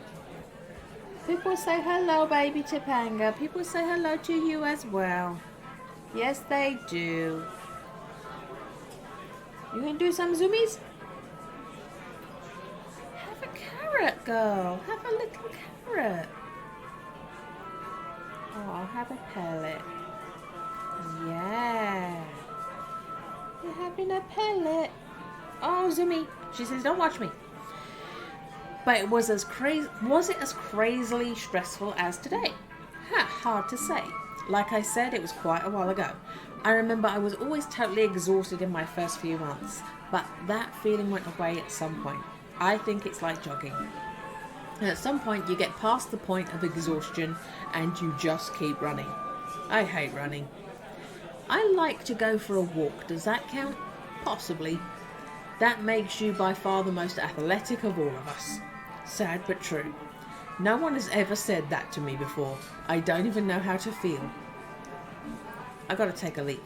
People say hello, baby Topanga. People say hello to you as well. Yes, they do. You gonna do some zoomies? Have a carrot, girl. Have a little carrot. Oh, I'll have a pellet. Yeah. You're having a pellet. Oh, Zoomy. She says, don't watch me. But it was as crazily stressful as today? Hard to say. Like I said, it was quite a while ago. I remember I was always totally exhausted in my first few months, but that feeling went away at some point. I think it's like jogging. And at some point you get past the point of exhaustion and you just keep running. I hate running. I like to go for a walk. Does that count? Possibly. That makes you by far the most athletic of all of us. Sad but true. No one has ever said that to me before. I don't even know how to feel. I gotta take a leak.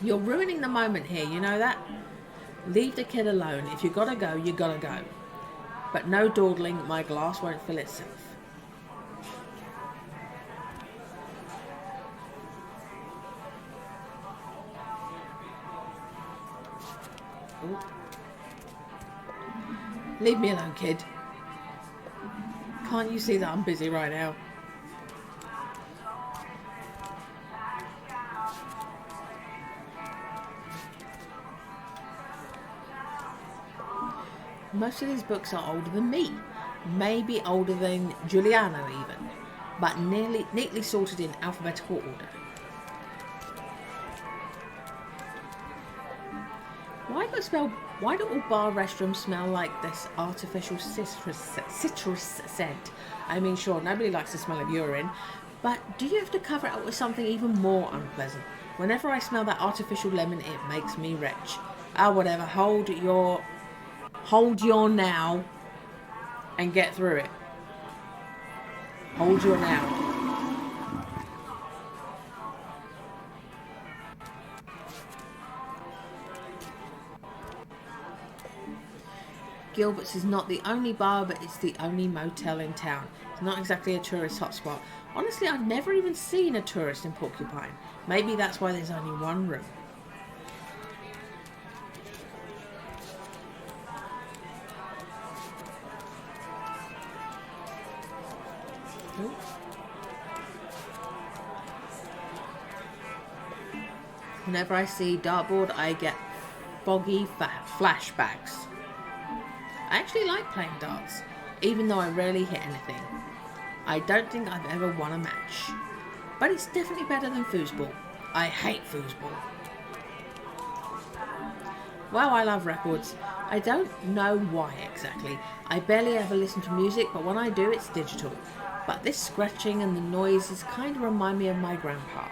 You're ruining the moment here, you know that? Leave the kid alone. If you gotta go, you gotta go. But no dawdling, my glass won't fill itself. Ooh. Leave me alone, kid. Can't you see that I'm busy right now? Most of these books are older than me. Maybe older than Juliana even. But neatly sorted in alphabetical order. Why do all bar restrooms smell like this artificial citrus scent? I mean, sure, nobody likes the smell of urine, but do you have to cover it up with something even more unpleasant? Whenever I smell that artificial lemon, it makes me retch. Whatever. Hold your now and get through it. Hold your now. Gilbert's is not the only bar, but it's the only motel in town. It's not exactly a tourist hotspot. Honestly, I've never even seen a tourist in Porcupine. Maybe that's why there's only one room. Ooh. Whenever I see dartboard, I get foggy flashbacks. I actually like playing darts, even though I rarely hit anything. I don't think I've ever won a match. But it's definitely better than foosball. I hate foosball. Wow, I love records. I don't know why exactly. I barely ever listen to music, but when I do, it's digital. But this scratching and the noises kind of remind me of my grandpa.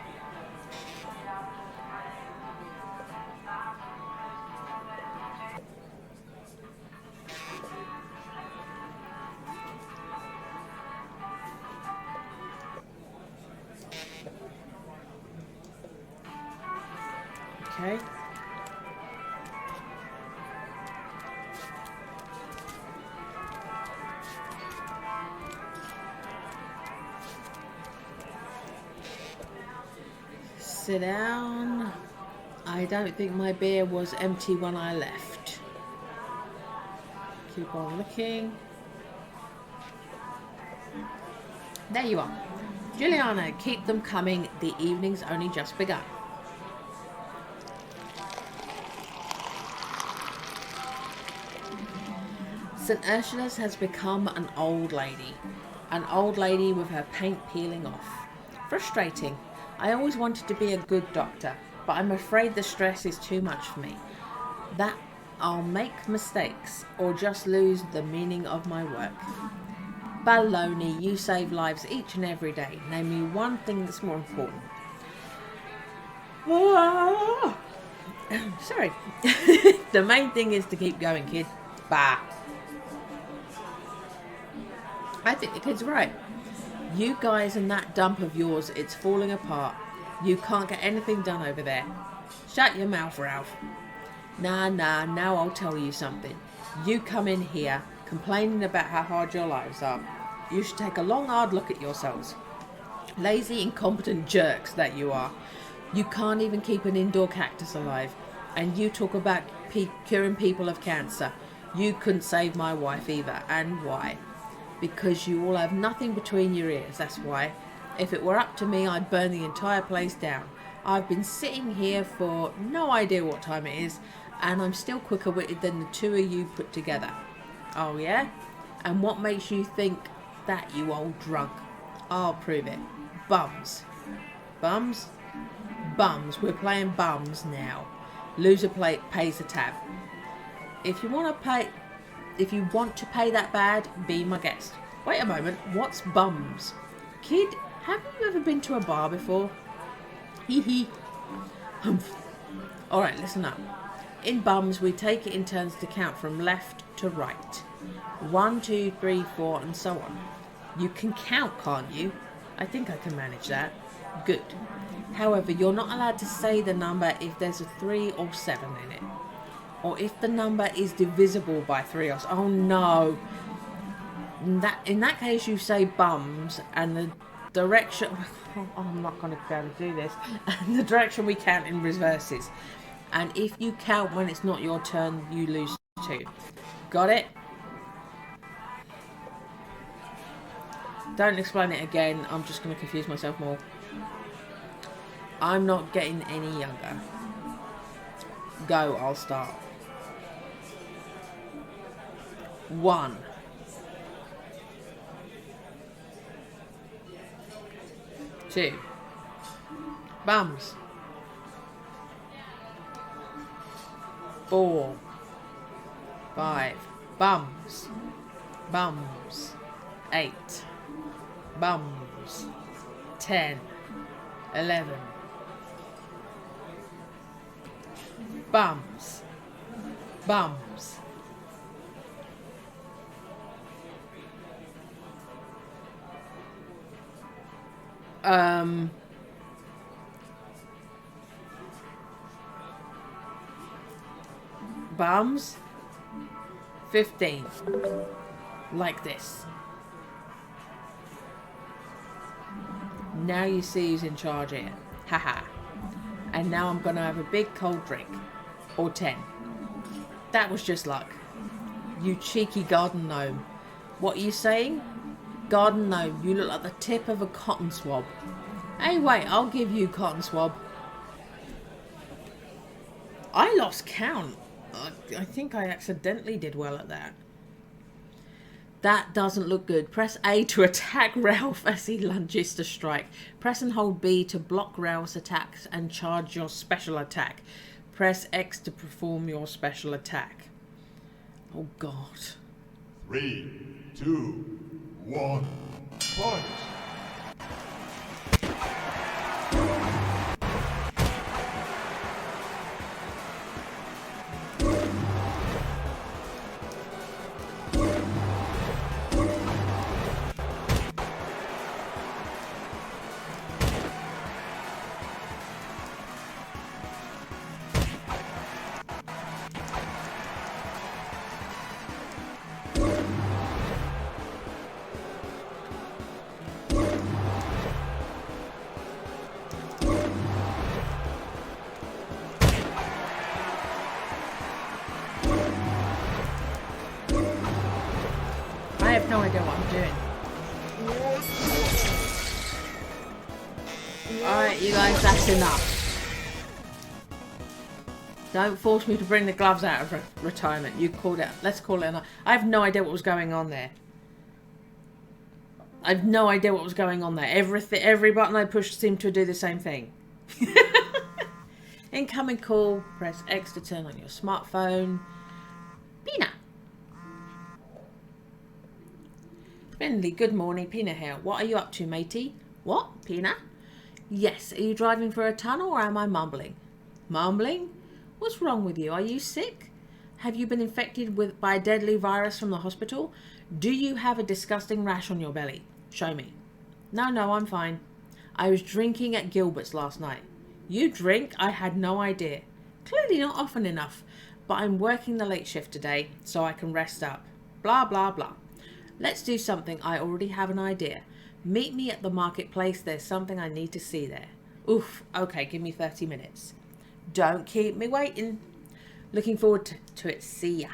Okay. Sit down. I don't think my beer was empty when I left. Keep on looking. There you are. Juliana, keep them coming. The evening's only just begun. St. Ursula's has become an old lady. An old lady with her paint peeling off. Frustrating. I always wanted to be a good doctor, but I'm afraid the stress is too much for me. That I'll make mistakes or just lose the meaning of my work. Baloney, you save lives each and every day. Name me one thing that's more important. Oh, sorry. The main thing is to keep going, kid. Bah. I think the kid's right. You guys and that dump of yours, it's falling apart. You can't get anything done over there. Shut your mouth, Ralph. Nah, now I'll tell you something. You come in here complaining about how hard your lives are. You should take a long, hard look at yourselves. Lazy, incompetent jerks that you are. You can't even keep an indoor cactus alive. And you talk about curing people of cancer. You couldn't save my wife either. And why? Because you all have nothing between your ears, that's why. If it were up to me, I'd burn the entire place down. I've been sitting here for no idea what time it is, and I'm still quicker witted than the two of you put together. Oh yeah? And what makes you think that, you old drunk? I'll prove it. Bums. Bums? Bums. We're playing bums now. Loser pays the tab. If you want to pay that bad, be my guest. Wait a moment, what's bums? Kid, have you ever been to a bar before? Hee hee. Humph. Alright, listen up. In bums, we take it in turns to count from left to right. 1, 2, 3, 4, and so on. You can count, can't you? I think I can manage that. Good. However, you're not allowed to say the number if there's a 3 or 7 in it. Or if the number is divisible by 3 or so. Oh no. In that case, you say bums, and the direction... Oh, I'm not going to be able to do this. And the direction we count in reverses. And if you count when it's not your turn, you lose 2. Got it? Don't explain it again. I'm just going to confuse myself more. I'm not getting any younger. Go, I'll start. 1. 2. Bums. 4. 5. Bums. Bums. 8. Bums. 10. 11. Bums. Bums. Bums. 15. Like this. Now you see who's in charge here. Haha. And now I'm gonna have a big cold drink. Or 10. That was just luck. You cheeky garden gnome. What are you saying? Garden gnome, you look like the tip of a cotton swab. Hey, wait, I'll give you cotton swab. I lost count. I think I accidentally did well at that. That doesn't look good. Press A to attack Ralph as he lunges to strike. Press and hold B to block Ralph's attacks and charge your special attack. Press X to perform your special attack. Oh God. 3, 2, 1, fight! I have no idea what I'm doing. Alright, you guys, that's enough. Don't force me to bring the gloves out of retirement. You called it. Let's call it enough. I have no idea what was going on there. I have no idea what was going on there. Every button I pushed seemed to do the same thing. Incoming call. Press X to turn on your smartphone. Pina. Finley, good morning. Pina here. What are you up to, matey? What? Pina? Yes. Are you driving for a tunnel or am I mumbling? Mumbling? What's wrong with you? Are you sick? Have you been infected by a deadly virus from the hospital? Do you have a disgusting rash on your belly? Show me. No, I'm fine. I was drinking at Gilbert's last night. You drink? I had no idea. Clearly not often enough. But I'm working the late shift today, so I can rest up. Blah, blah, blah. Let's do something. I already have an idea. Meet me at the marketplace. There's something I need to see there. Oof. Okay, give me 30 minutes. Don't keep me waiting. Looking forward to it. See ya.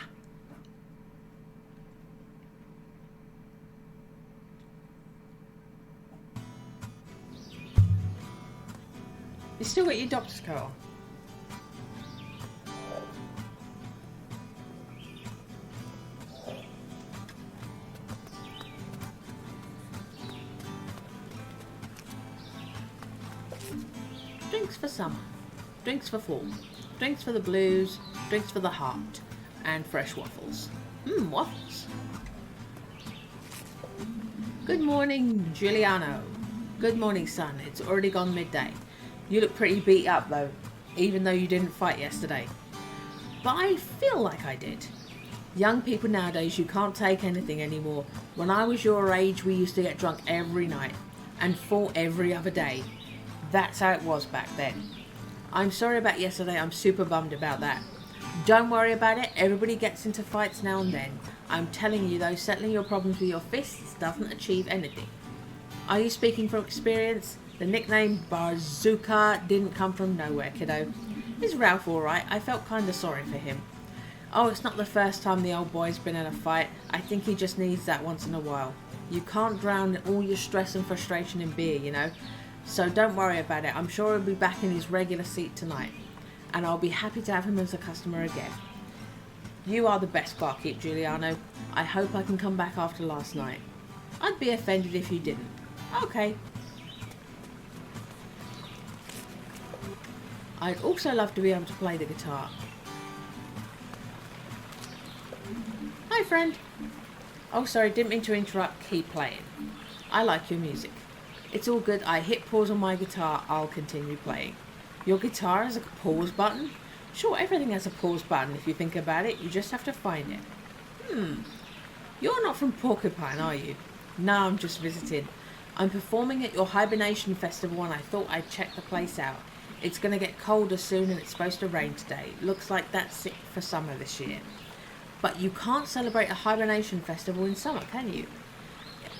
You still got your doctor's coat on? Drinks for summer, drinks for fall, drinks for the blues, drinks for the heart, and fresh waffles. Waffles. Good morning, Giuliano. Good morning, son. It's already gone midday. You look pretty beat up, though, even though you didn't fight yesterday. But I feel like I did. Young people nowadays, you can't take anything anymore. When I was your age, we used to get drunk every night and fought every other day. That's how it was back then. I'm sorry about yesterday. I'm super bummed about that. Don't worry about it. Everybody gets into fights now and then. I'm telling you though, settling your problems with your fists doesn't achieve anything. Are you speaking from experience? The nickname Bazooka didn't come from nowhere, kiddo. Is Ralph alright? I felt kinda sorry for him. Oh, it's not the first time the old boy's been in a fight. I think he just needs that once in a while. You can't drown all your stress and frustration in beer, you know? So don't worry about it. I'm sure he'll be back in his regular seat tonight. And I'll be happy to have him as a customer again. You are the best barkeep, Giuliano. I hope I can come back after last night. I'd be offended if you didn't. Okay. I'd also love to be able to play the guitar. Hi, friend. Oh, sorry, didn't mean to interrupt. Keep playing. I like your music. It's all good. I hit pause on my guitar. I'll continue playing. Your guitar has a pause button? Sure, everything has a pause button if you think about it. You just have to find it. You're not from Porcupine, are you? No, I'm just visiting. I'm performing at your Hibernation Festival and I thought I'd check the place out. It's going to get colder soon and it's supposed to rain today. Looks like that's it for summer this year. But you can't celebrate a Hibernation Festival in summer, can you?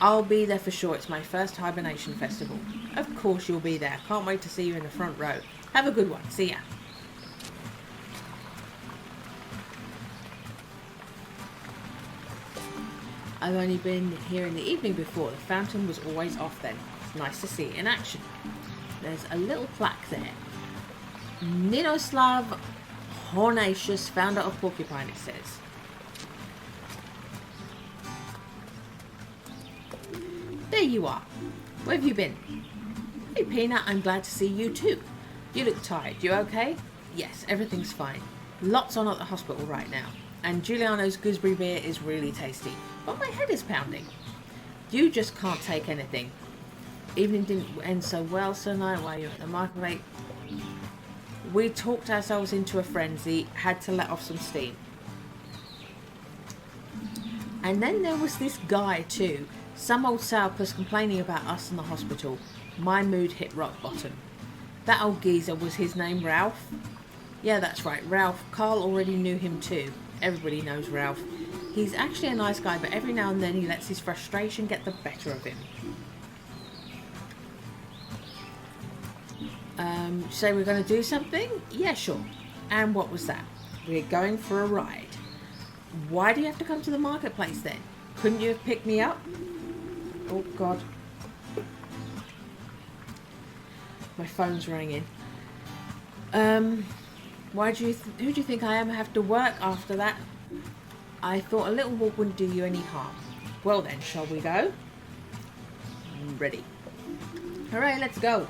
I'll be there for sure. It's my first Hibernation Festival. Of course you'll be there. Can't wait to see you in the front row. Have a good one. See ya. I've only been here in the evening before. The fountain was always off then. It's nice to see it in action. There's a little plaque there. Ninoslav Hornatius, founder of Porcupine, it says. There you are. Where have you been? Hey, Peanut, I'm glad to see you too. You look tired. You okay? Yes, everything's fine. Lots on at the hospital right now. And Giuliano's gooseberry beer is really tasty. But my head is pounding. You just can't take anything. Evening didn't end so well tonight while you were at the microwave. We talked ourselves into a frenzy, had to let off some steam. And then there was this guy too. Some old sourpuss complaining about us in the hospital. My mood hit rock bottom. That old geezer, was his name Ralph? Yeah, that's right, Ralph. Carl already knew him too. Everybody knows Ralph. He's actually a nice guy, but every now and then he lets his frustration get the better of him. So we're going to do something? Yeah, sure. And what was that? We're going for a ride. Why do you have to come to the marketplace then? Couldn't you have picked me up? Oh, God. My phone's ringing. Who do you think I am? I have to work after that. I thought a little walk wouldn't do you any harm. Well then, shall we go? Ready. Hooray, let's go.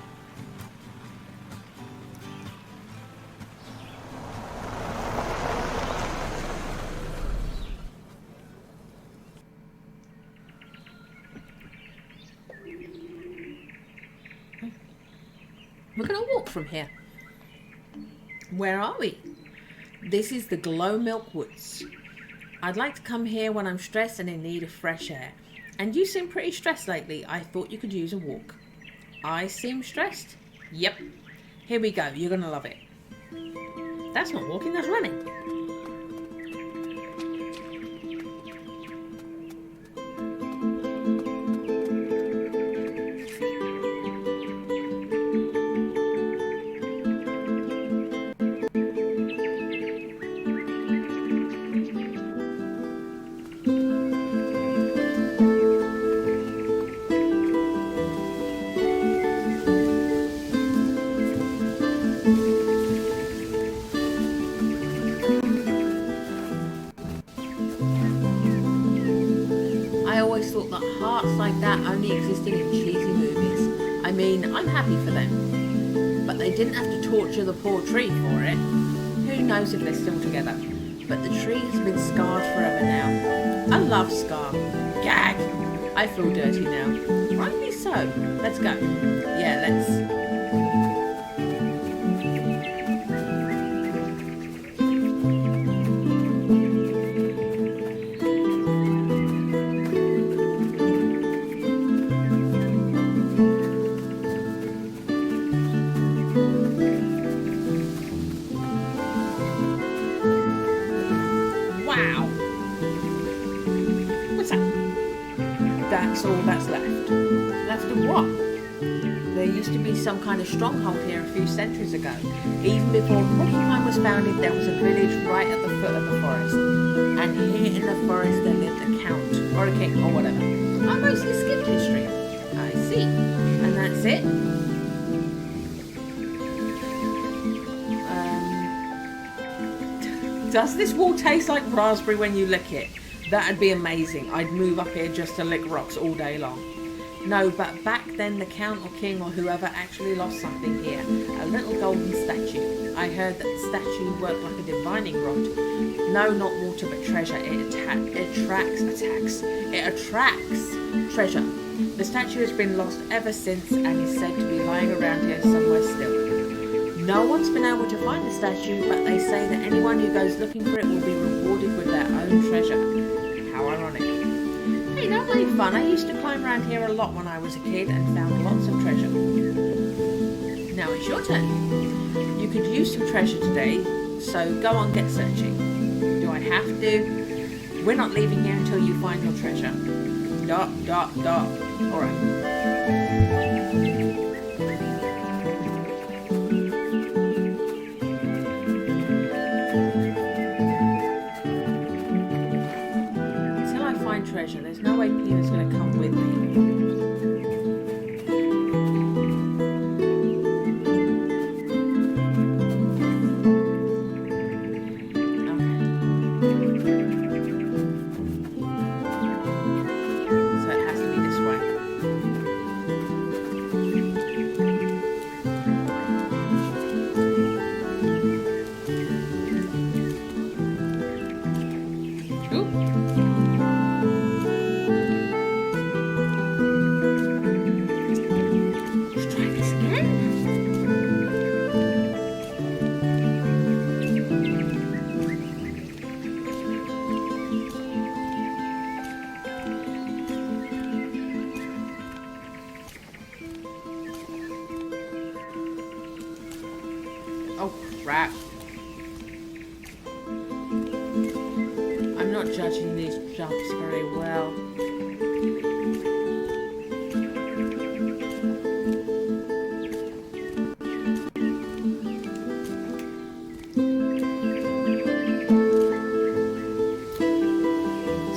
We're going to walk from here. Where are we? This is the Glow Milk Woods. I'd like to come here when I'm stressed and in need of fresh air. And you seem pretty stressed lately. I thought you could use a walk. I seem stressed? Yep. Here we go. You're going to love it. That's not walking, that's running. Like that only existed in cheesy movies. I mean, I'm happy for them. But they didn't have to torture the poor tree for it. Who knows if they're still together. But the tree has been scarred forever now. I love Scar. Gag! I feel dirty now. Rightly so. Let's go. Yeah, let's... That's all that's left. Left of what? There used to be some kind of stronghold here a few centuries ago. Even before Porcupine was founded, there was a village right at the foot of the forest. And here in the forest there lived a count, or a king, or whatever. I mostly skipped history. I see. And that's it? Does this wall taste like raspberry when you lick it? That'd be amazing. I'd move up here just to lick rocks all day long. No, but back then the count or king or whoever actually lost something here. A little golden statue. I heard that the statue worked like a divining rod. No, not water, but treasure. It attracts treasure. The statue has been lost ever since and is said to be lying around here somewhere still. No one's been able to find the statue, but they say that anyone who goes looking for it will be rewarded with their own treasure. How ironic. Hey, that might be fun. I used to climb around here a lot when I was a kid and found lots of treasure. Now it's your turn. You could use some treasure today, so go on, get searching. Do I have to? We're not leaving here until you find your treasure. ... Alright. Treasure. There's no way Peter's going to come with me. Okay. So it has to be this way. Oop. Oh crap. I'm not judging these jumps very well.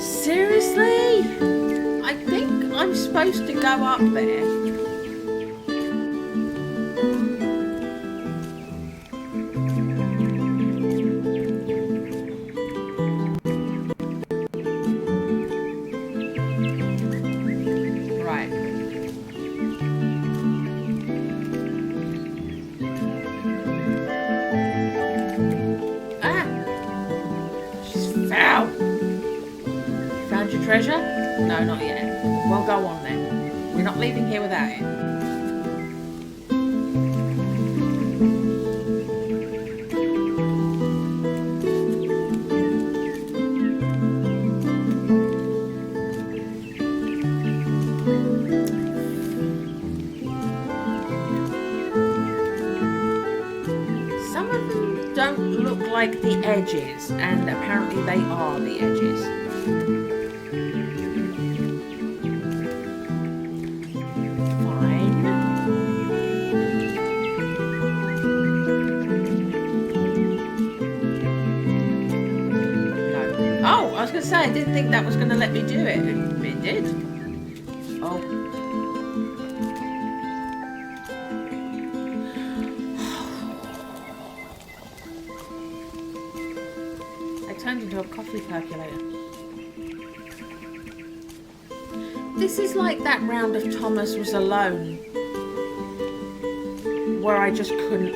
Seriously? I think I'm supposed to go up there. Found your treasure? No, not yet. Well, go on then. We're not leaving here without it. Some of them don't look like the edges, and apparently they are the edges. Oh, I was going to say, I didn't think that was going to let me do it. It did. Oh. I turned into a coffee percolator. This is like that round of Thomas Was Alone, where I just couldn't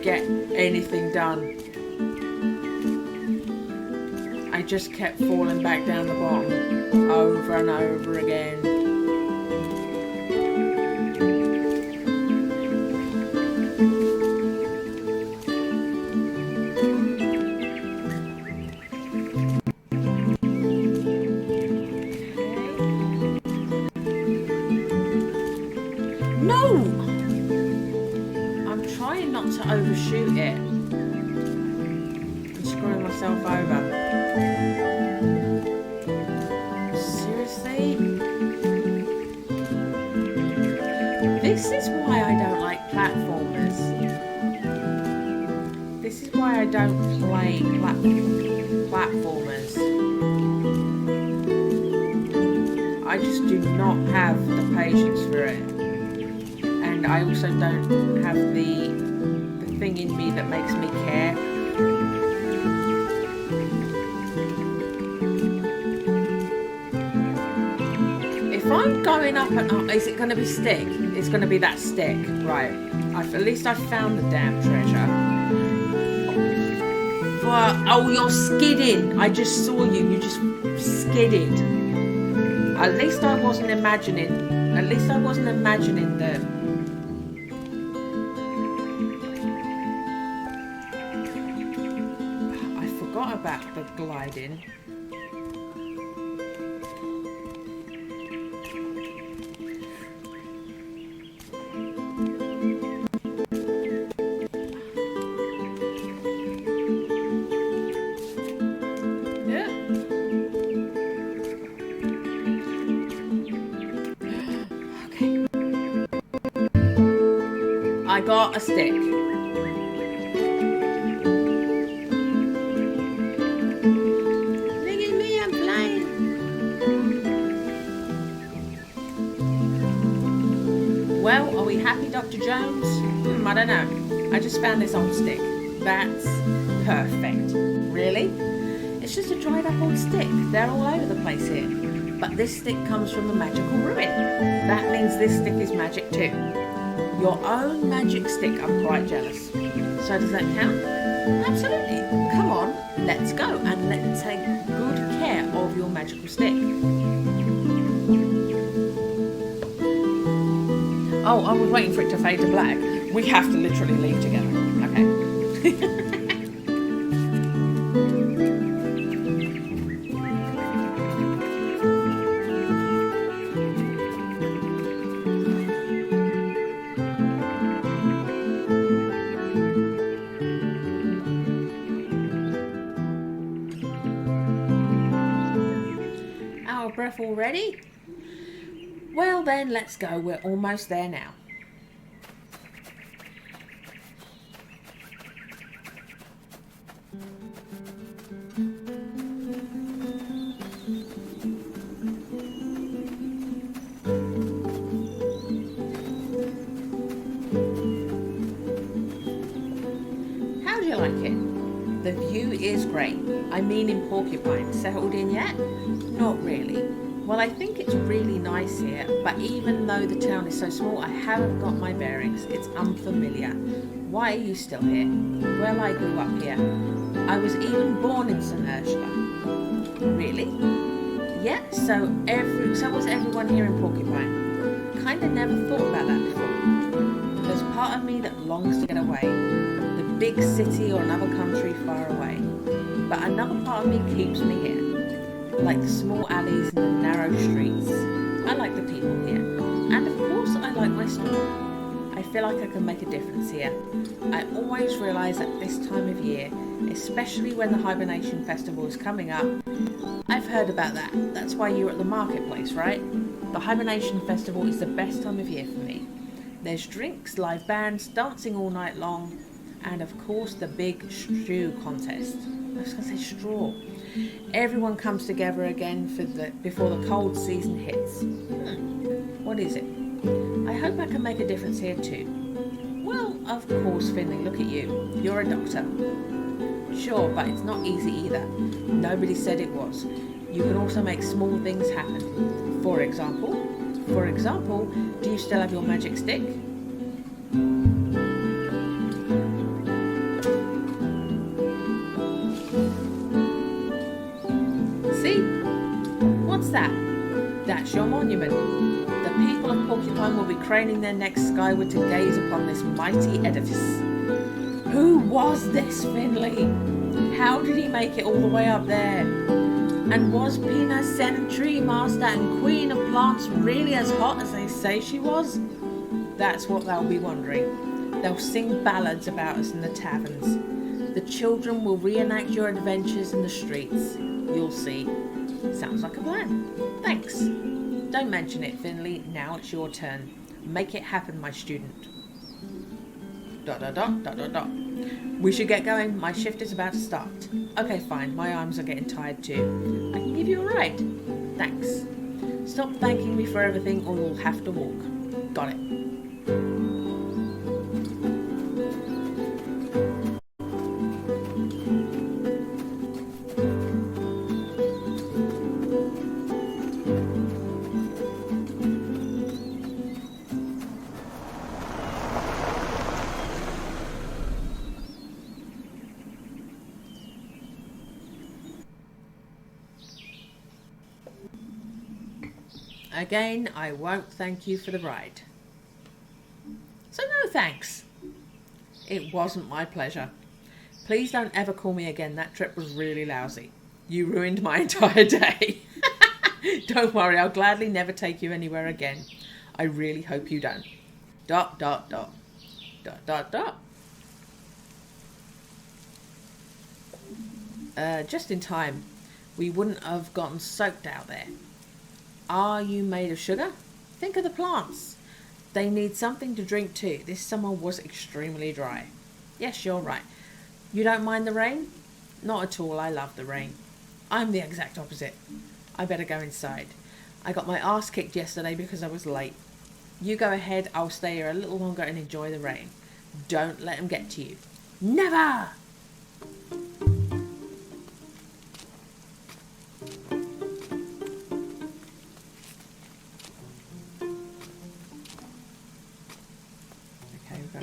get anything done. I just kept falling back down the bottom over and over again. No! I'm trying not to overshoot it. I'm screwing myself over. Seriously? This is why I don't like platformers. This is why I don't play platformers. I just do not have the patience for it. And I also don't have the thing in me that makes me care. If I'm going up and up, is it going to be stick? It's going to be that stick, right? At least I found the damn treasure. But, oh, you're skidding. I just saw you. You just skidded. At least I wasn't imagining. At least I wasn't imagining that. I forgot about the gliding. I got a stick. Look at me, I'm flying. Well, are we happy, Dr. Jones? I don't know. I just found this old stick. That's perfect. Really? It's just a dried up old stick. They're all over the place here. But this stick comes from the magical ruin. That means this stick is magic too. Your own magic stick. I'm quite jealous. So does that count? Absolutely. Come on, let's go and let's take good care of your magical stick. Oh, I was waiting for it to fade to black. We have to literally leave together. Okay. Breath already? Well then, let's go. We're almost there now. How do you like it? The view is great. I mean in Porcupine. Settled in yet? Not really. Well, I think it's really nice here, but even though the town is so small, I haven't got my bearings. It's unfamiliar. Why are you still here? Well, I grew up here. I was even born in St. Ursula. Really? Yeah, so was everyone here in Porcupine. Kinda never thought about that before. There's part of me that longs to get away. The big city or another country far away. But another part of me keeps me here. Like the small alleys and the narrow streets. I like the people here. And of course I like my store. I feel like I can make a difference here. I always realise at this time of year, especially when the Hibernation Festival is coming up. I've heard about that. That's why you're at the marketplace, right? The Hibernation Festival is the best time of year for me. There's drinks, live bands, dancing all night long, and of course the big stew contest. I was going to say straw. Everyone comes together again before the cold season hits. What is it? I hope I can make a difference here too. Well, of course, Finley, look at you. You're a doctor. Sure, but it's not easy either. Nobody said it was. You can also make small things happen. For example, do you still have your magic stick? What's that? That's your monument. The people of Porcupine will be craning their necks skyward to gaze upon this mighty edifice. Who was this Finley? How did he make it all the way up there? And was Pina Sen Tree Master and Queen of Plants really as hot as they say she was? That's what they'll be wondering. They'll sing ballads about us in the taverns. The children will reenact your adventures in the streets. You'll see. Sounds like a plan. Thanks. Don't mention it, Finley. Now it's your turn. Make it happen, my student. ... We should get going. My shift is about to start. Okay, fine. My arms are getting tired too. I can give you a ride. Thanks. Stop thanking me for everything or you'll have to walk. Got it. Again, I won't thank you for the ride. So no thanks. It wasn't my pleasure. Please don't ever call me again. That trip was really lousy. You ruined my entire day. Don't worry, I'll gladly never take you anywhere again. I really hope you don't. ... Just in time. We wouldn't have gotten soaked out there. Are you made of sugar? Think of the plants. They need something to drink too. This summer was extremely dry. Yes, you're right. You don't mind the rain? Not at all. I love the rain. I'm the exact opposite. I better go inside. I got my ass kicked yesterday because I was late. You go ahead. I'll stay here a little longer and enjoy the rain. Don't let them get to you. Never!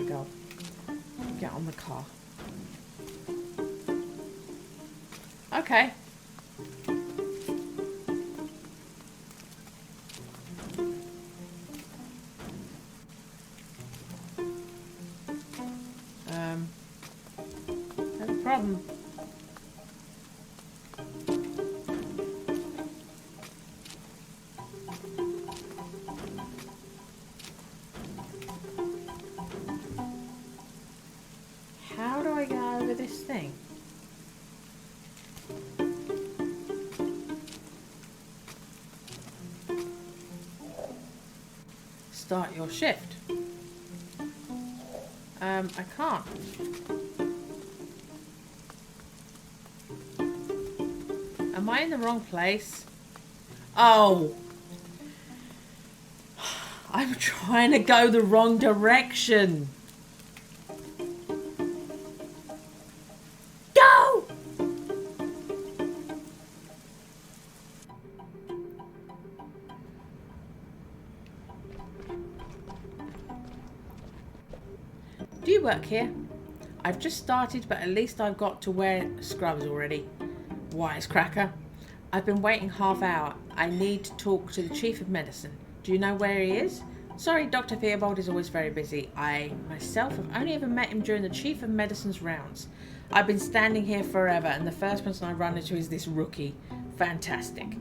Go. Get on the car. Okay. No problem. How do I get over this thing? Start your shift. I can't. Am I in the wrong place? Oh! I'm trying to go the wrong direction. Do you work here? I've just started, but at least I've got to wear scrubs already. Wisecracker. I've been waiting half hour. I need to talk to the Chief of Medicine. Do you know where he is? Sorry, Dr. Theobald is always very busy. I, myself, have only ever met him during the Chief of Medicine's rounds. I've been standing here forever, and the first person I run into is this rookie. Fantastic.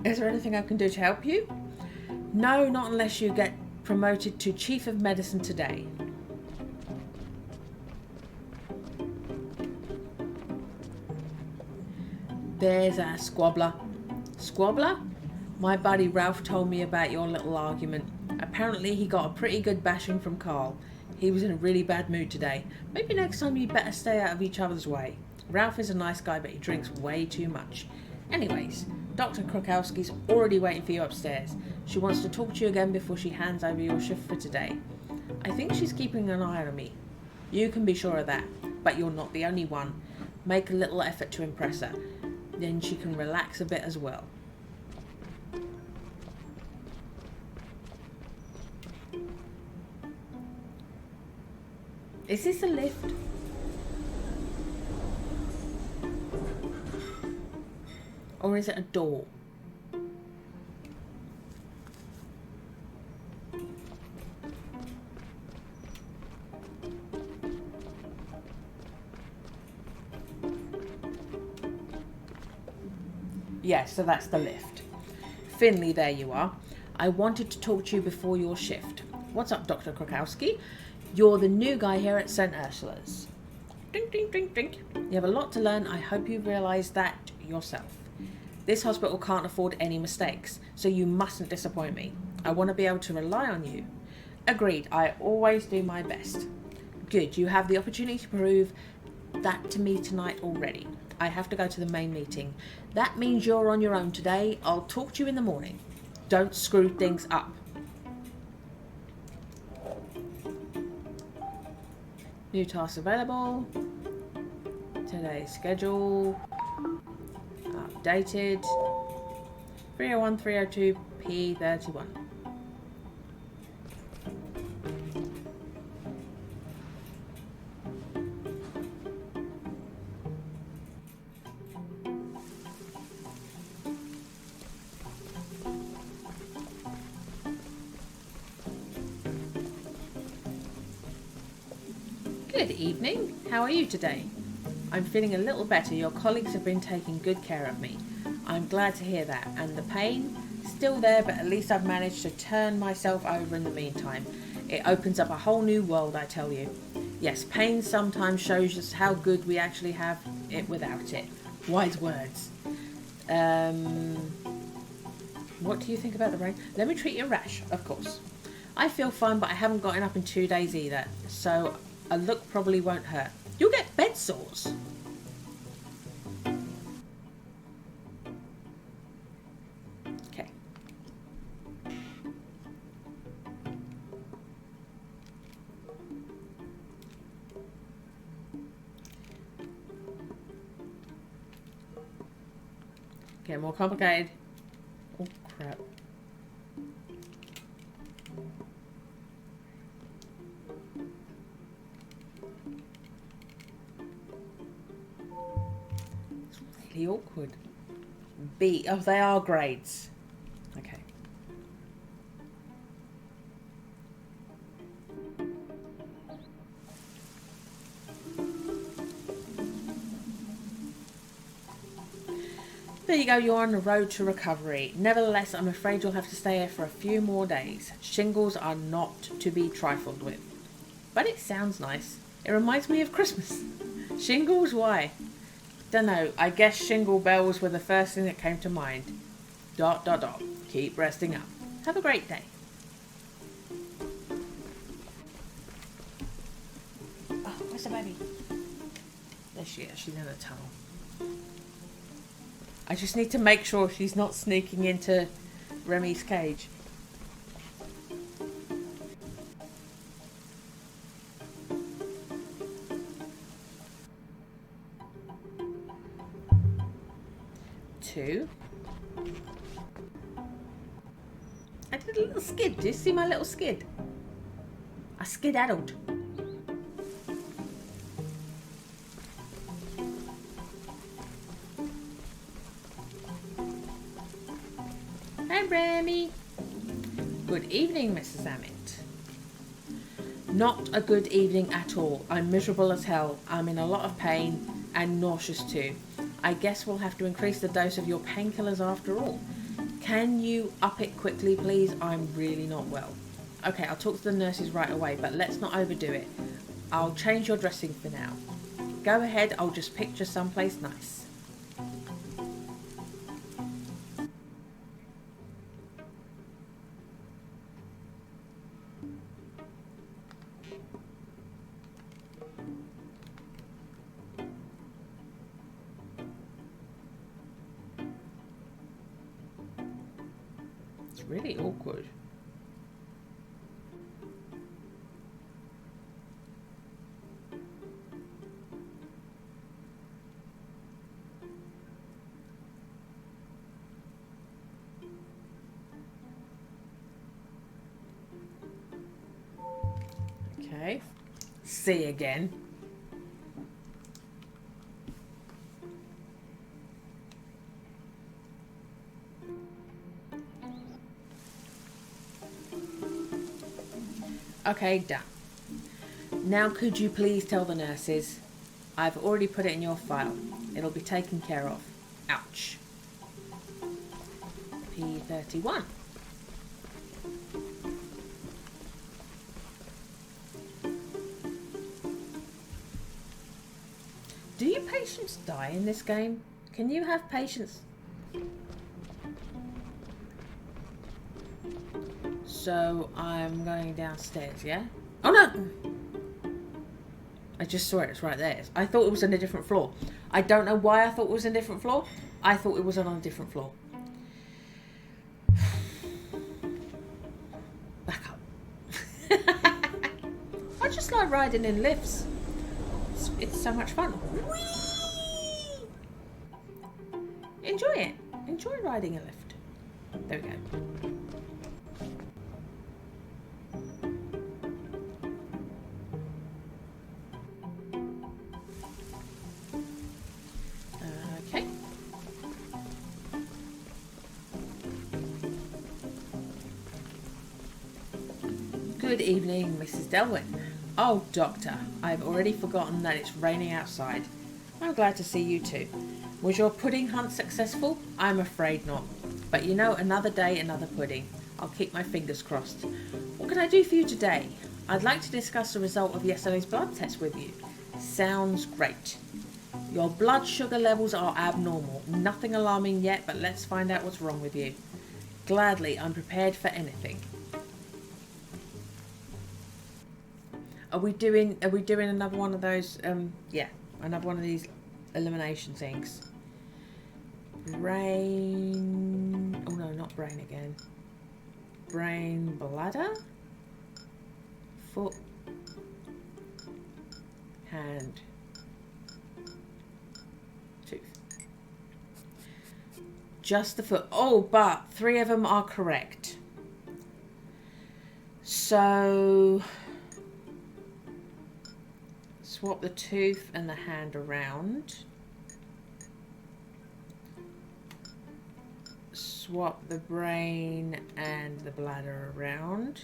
Is there anything I can do to help you? No, not unless you get promoted to Chief of Medicine today. There's a squabbler. Squabbler? My buddy Ralph told me about your little argument. Apparently he got a pretty good bashing from Carl. He was in a really bad mood today. Maybe next time you better stay out of each other's way. Ralph is a nice guy, but he drinks way too much. Anyways, Dr. Krokowski's already waiting for you upstairs. She wants to talk to you again before she hands over your shift for today. I think she's keeping an eye on me. You can be sure of that, but you're not the only one. Make a little effort to impress her. Then she can relax a bit as well. Is this a lift? Or is it a door? Yes, so that's the lift. Finley, there you are. I wanted to talk to you before your shift. What's up, Dr. Krokowski? You're the new guy here at St. Ursula's. Ding, ding, ding, ding. You have a lot to learn. I hope you realise that yourself. This hospital can't afford any mistakes, so you mustn't disappoint me. I want to be able to rely on you. Agreed, I always do my best. Good, you have the opportunity to prove that to me tonight already. I have to go to the main meeting. That means you're on your own today. I'll talk to you in the morning. Don't screw things up. New tasks available. Today's schedule. Updated. 301 302 P31. Good evening. How are you today? I'm feeling a little better. Your colleagues have been taking good care of me. I'm glad to hear that. And the pain? Still there, but at least I've managed to turn myself over in the meantime. It opens up a whole new world, I tell you. Yes, pain sometimes shows us how good we actually have it without it. Wise words. What do you think about the rain? Let me treat your rash, of course. I feel fine, but I haven't gotten up in 2 days either, so a look probably won't hurt. You'll get bed sores. Okay. Get more complicated. Oh crap. It's really awkward. B. Oh, they are grades. Okay. There you go, you're on the road to recovery. Nevertheless, I'm afraid you'll have to stay here for a few more days. Shingles are not to be trifled with. But it sounds nice. It reminds me of Christmas. Shingles? Why? Dunno. I guess shingle bells were the first thing that came to mind. ... Keep resting up. Have a great day. Oh, where's the baby? There she is. She's in the tunnel. I just need to make sure she's not sneaking into Remy's cage. Two. I did a little skid. Do you see my little skid? I skedaddled. Hi, Remy. Good evening, Mrs. Ammett. Not a good evening at all. I'm miserable as hell. I'm in a lot of pain and nauseous too. I guess we'll have to increase the dose of your painkillers after all. Can you up it quickly, please? I'm really not well. Okay, I'll talk to the nurses right away, but let's not overdo it. I'll change your dressing for now. Go ahead, I'll just picture someplace nice. It's really awkward. Okay. C again. Okay, done. Now could you please tell the nurses? I've already put it in your file. It'll be taken care of. Ouch. P31. Do your patients die in this game? Can you have patients? So I'm going downstairs, yeah? Oh no! I just saw it, it's right there. I thought it was on a different floor. I don't know why I thought it was on a different floor. I thought it was on a different floor. Back up. I just like riding in lifts. It's so much fun. Whee! Enjoy it. Enjoy riding a lift. There we go. Okay. Good evening, Mrs. Delwyn. Oh, Doctor, I've already forgotten that it's raining outside. I'm glad to see you too. Was your pudding hunt successful? I'm afraid not. But you know, another day, another pudding. I'll keep my fingers crossed. What can I do for you today? I'd like to discuss the result of yesterday's blood test with you. Sounds great. Your blood sugar levels are abnormal. Nothing alarming yet, but let's find out what's wrong with you. Gladly, I'm prepared for anything. Are we doing another one of those? Yeah, another one of these elimination things. Brain. Oh no, not brain again. Brain, bladder, foot, hand, tooth. Just the foot. Oh, but 3 of them are correct. So swap the tooth and the hand around. Swap the brain and the bladder around.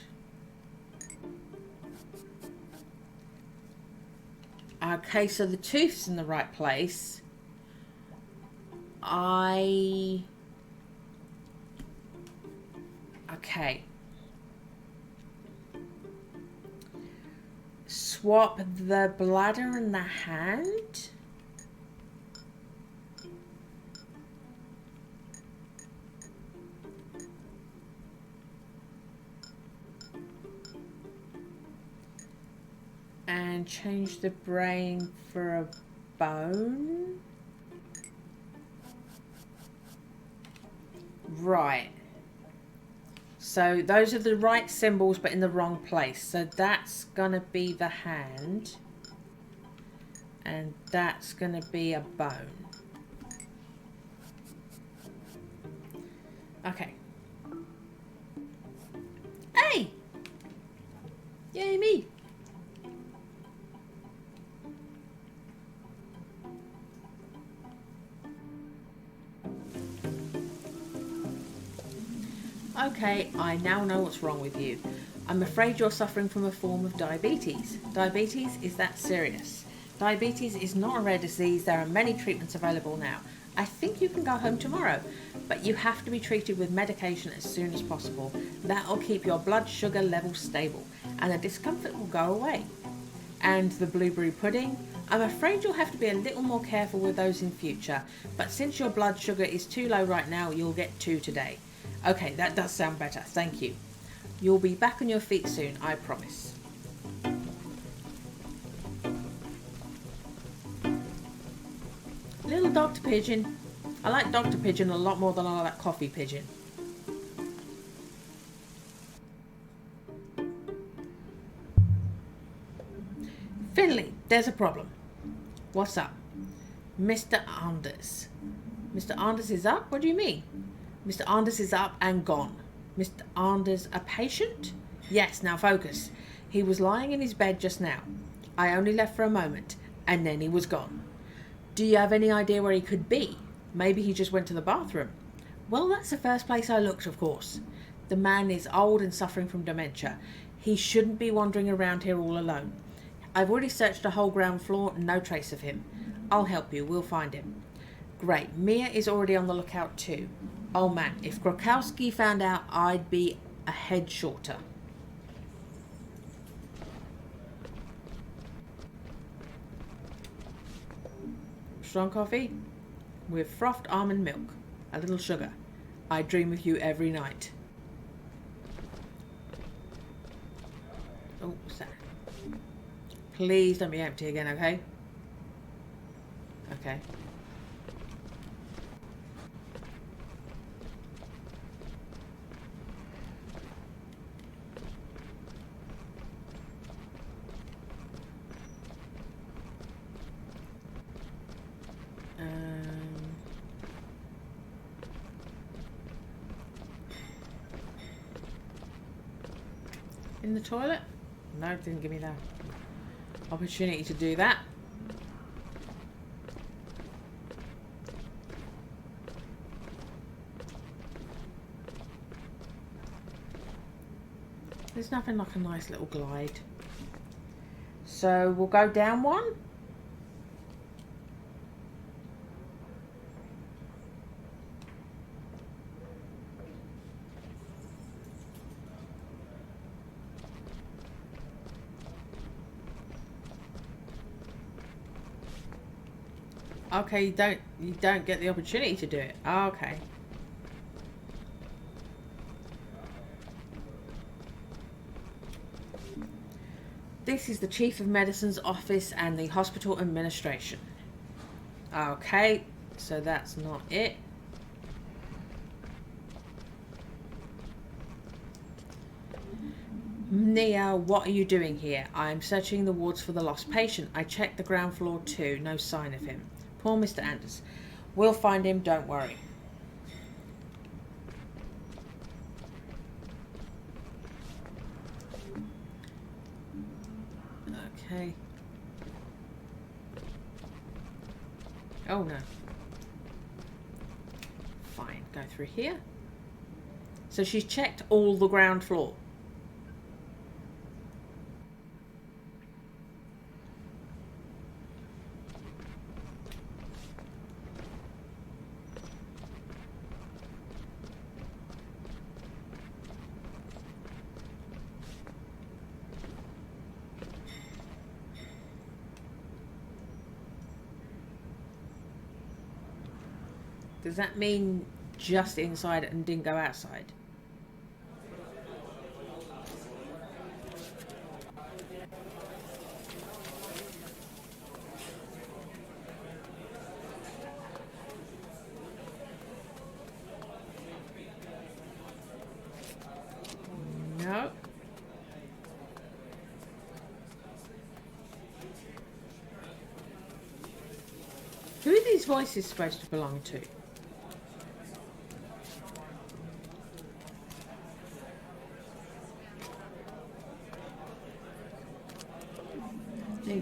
Okay, so the tooth's in the right place. Okay. Swap the bladder and the hand. And change the brain for a bone. Right. So those are the right symbols but in the wrong place. So that's going to be the hand. And that's going to be a bone. Okay. Hey! Yay me! Okay, I now know what's wrong with you. I'm afraid you're suffering from a form of diabetes. Diabetes is that serious. Diabetes is not a rare disease. There are many treatments available now. I think you can go home tomorrow, but you have to be treated with medication as soon as possible. That'll keep your blood sugar levels stable, and the discomfort will go away. And the blueberry pudding? I'm afraid you'll have to be a little more careful with those in future, but since your blood sugar is too low right now, you'll get 2 today. Okay, that does sound better, thank you. You'll be back on your feet soon, I promise. Little Dr. Pigeon. I like Dr. Pigeon a lot more than I like Coffee Pigeon. Finley, there's a problem. What's up? Mr. Anders. Mr. Anders is up? What do you mean? Mr. Anders is up and gone. Mr. Anders a patient? Yes, now focus. He was lying in his bed just now. I only left for a moment, and then he was gone. Do you have any idea where he could be? Maybe he just went to the bathroom. Well, that's the first place I looked, of course. The man is old and suffering from dementia. He shouldn't be wandering around here all alone. I've already searched the whole ground floor, no trace of him. I'll help you, we'll find him. Great, Mia is already on the lookout too. Oh man, if Grokowski found out, I'd be a head shorter. Strong coffee? With frothed almond milk. A little sugar. I dream of you every night. Please don't be empty again, okay? Okay. In the toilet? No, it didn't give me that opportunity to do that. There's nothing like a nice little glide. So we'll go down one. Okay, you don't get the opportunity to do it. Okay. This is the Chief of Medicine's office and the hospital administration. Okay, so that's not it. Nia, what are you doing here? I'm searching the wards for the lost patient. I checked the ground floor too. No sign of him. Poor Mr. Anders. We'll find him, don't worry. Okay. Oh no. Fine, go through here. So she's checked all the ground floor. Does that mean just inside and didn't go outside? No. Who are these voices supposed to belong to?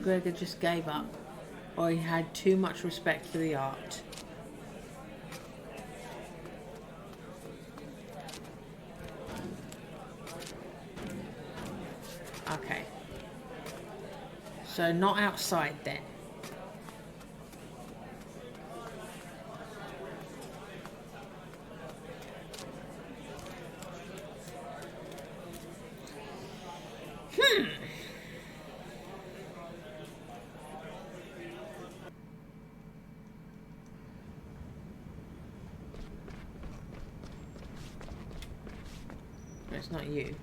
Gregor just gave up, or he had too much respect for the art. Okay. So not outside then. It's not you.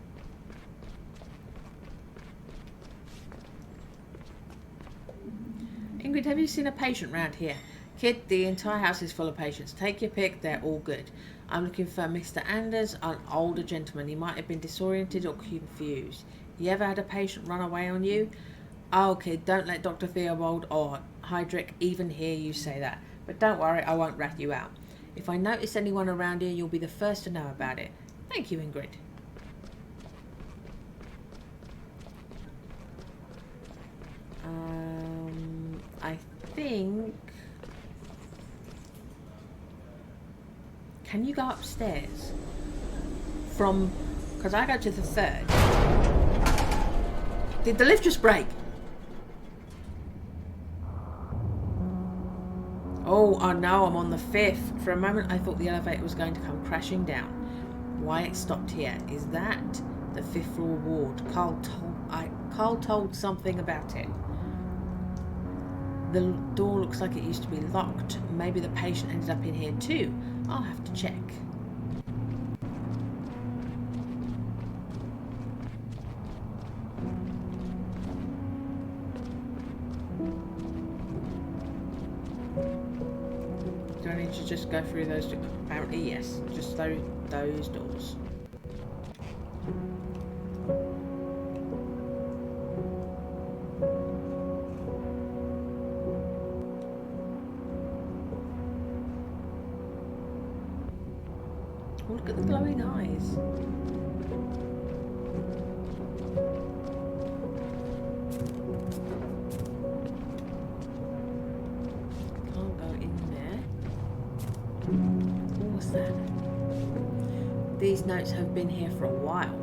Ingrid, have you seen a patient round here? Kid, the entire house is full of patients. Take your pick, they're all good. I'm looking for Mr. Anders, an older gentleman. He might have been disoriented or confused. You ever had a patient run away on you? Oh, kid, don't let Dr. Theobald or Heydrich even hear you say that. But don't worry, I won't rat you out. If I notice anyone around here, you'll be the first to know about it. Thank you, Ingrid. I think... Can you go upstairs? From... Because I go to the 3rd. Did the lift just break? Oh no, I'm on the 5th. For a moment I thought the elevator was going to come crashing down. Why it stopped here? Is that the 5th floor ward? Carl told something about it. The door looks like it used to be locked. Maybe the patient ended up in here too. I'll have to check. to just go through those. Apparently, yes. Just those doors. Oh, look at the glowing eyes. Can't go in there. What was that? These notes have been here for a while.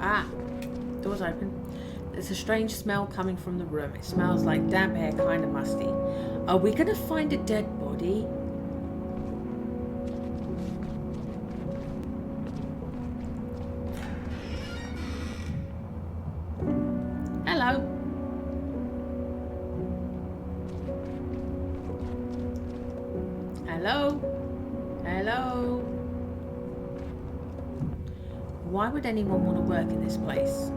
Ah, door's open. There's a strange smell coming from the room. It smells like damp air, kind of musty. Are we going to find a dead body? Hello. Hello. Hello. Why would anyone want to work in this place?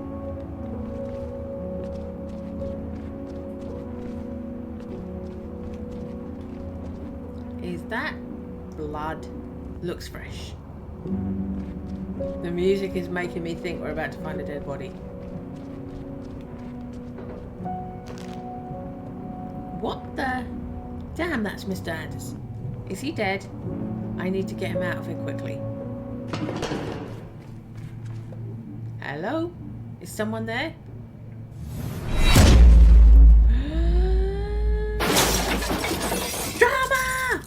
Is that blood? Looks fresh. The music is making me think we're about to find a dead body. What the? Damn, that's Mr. Anderson. Is he dead? I need to get him out of here quickly. Hello? Is someone there? Drama!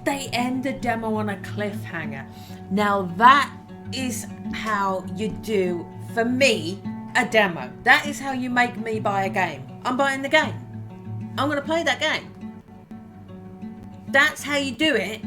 They end the demo on a cliffhanger. Now that is how you do, for me, a demo. That is how you make me buy a game. I'm buying the game. I'm going to play that game. That's how you do it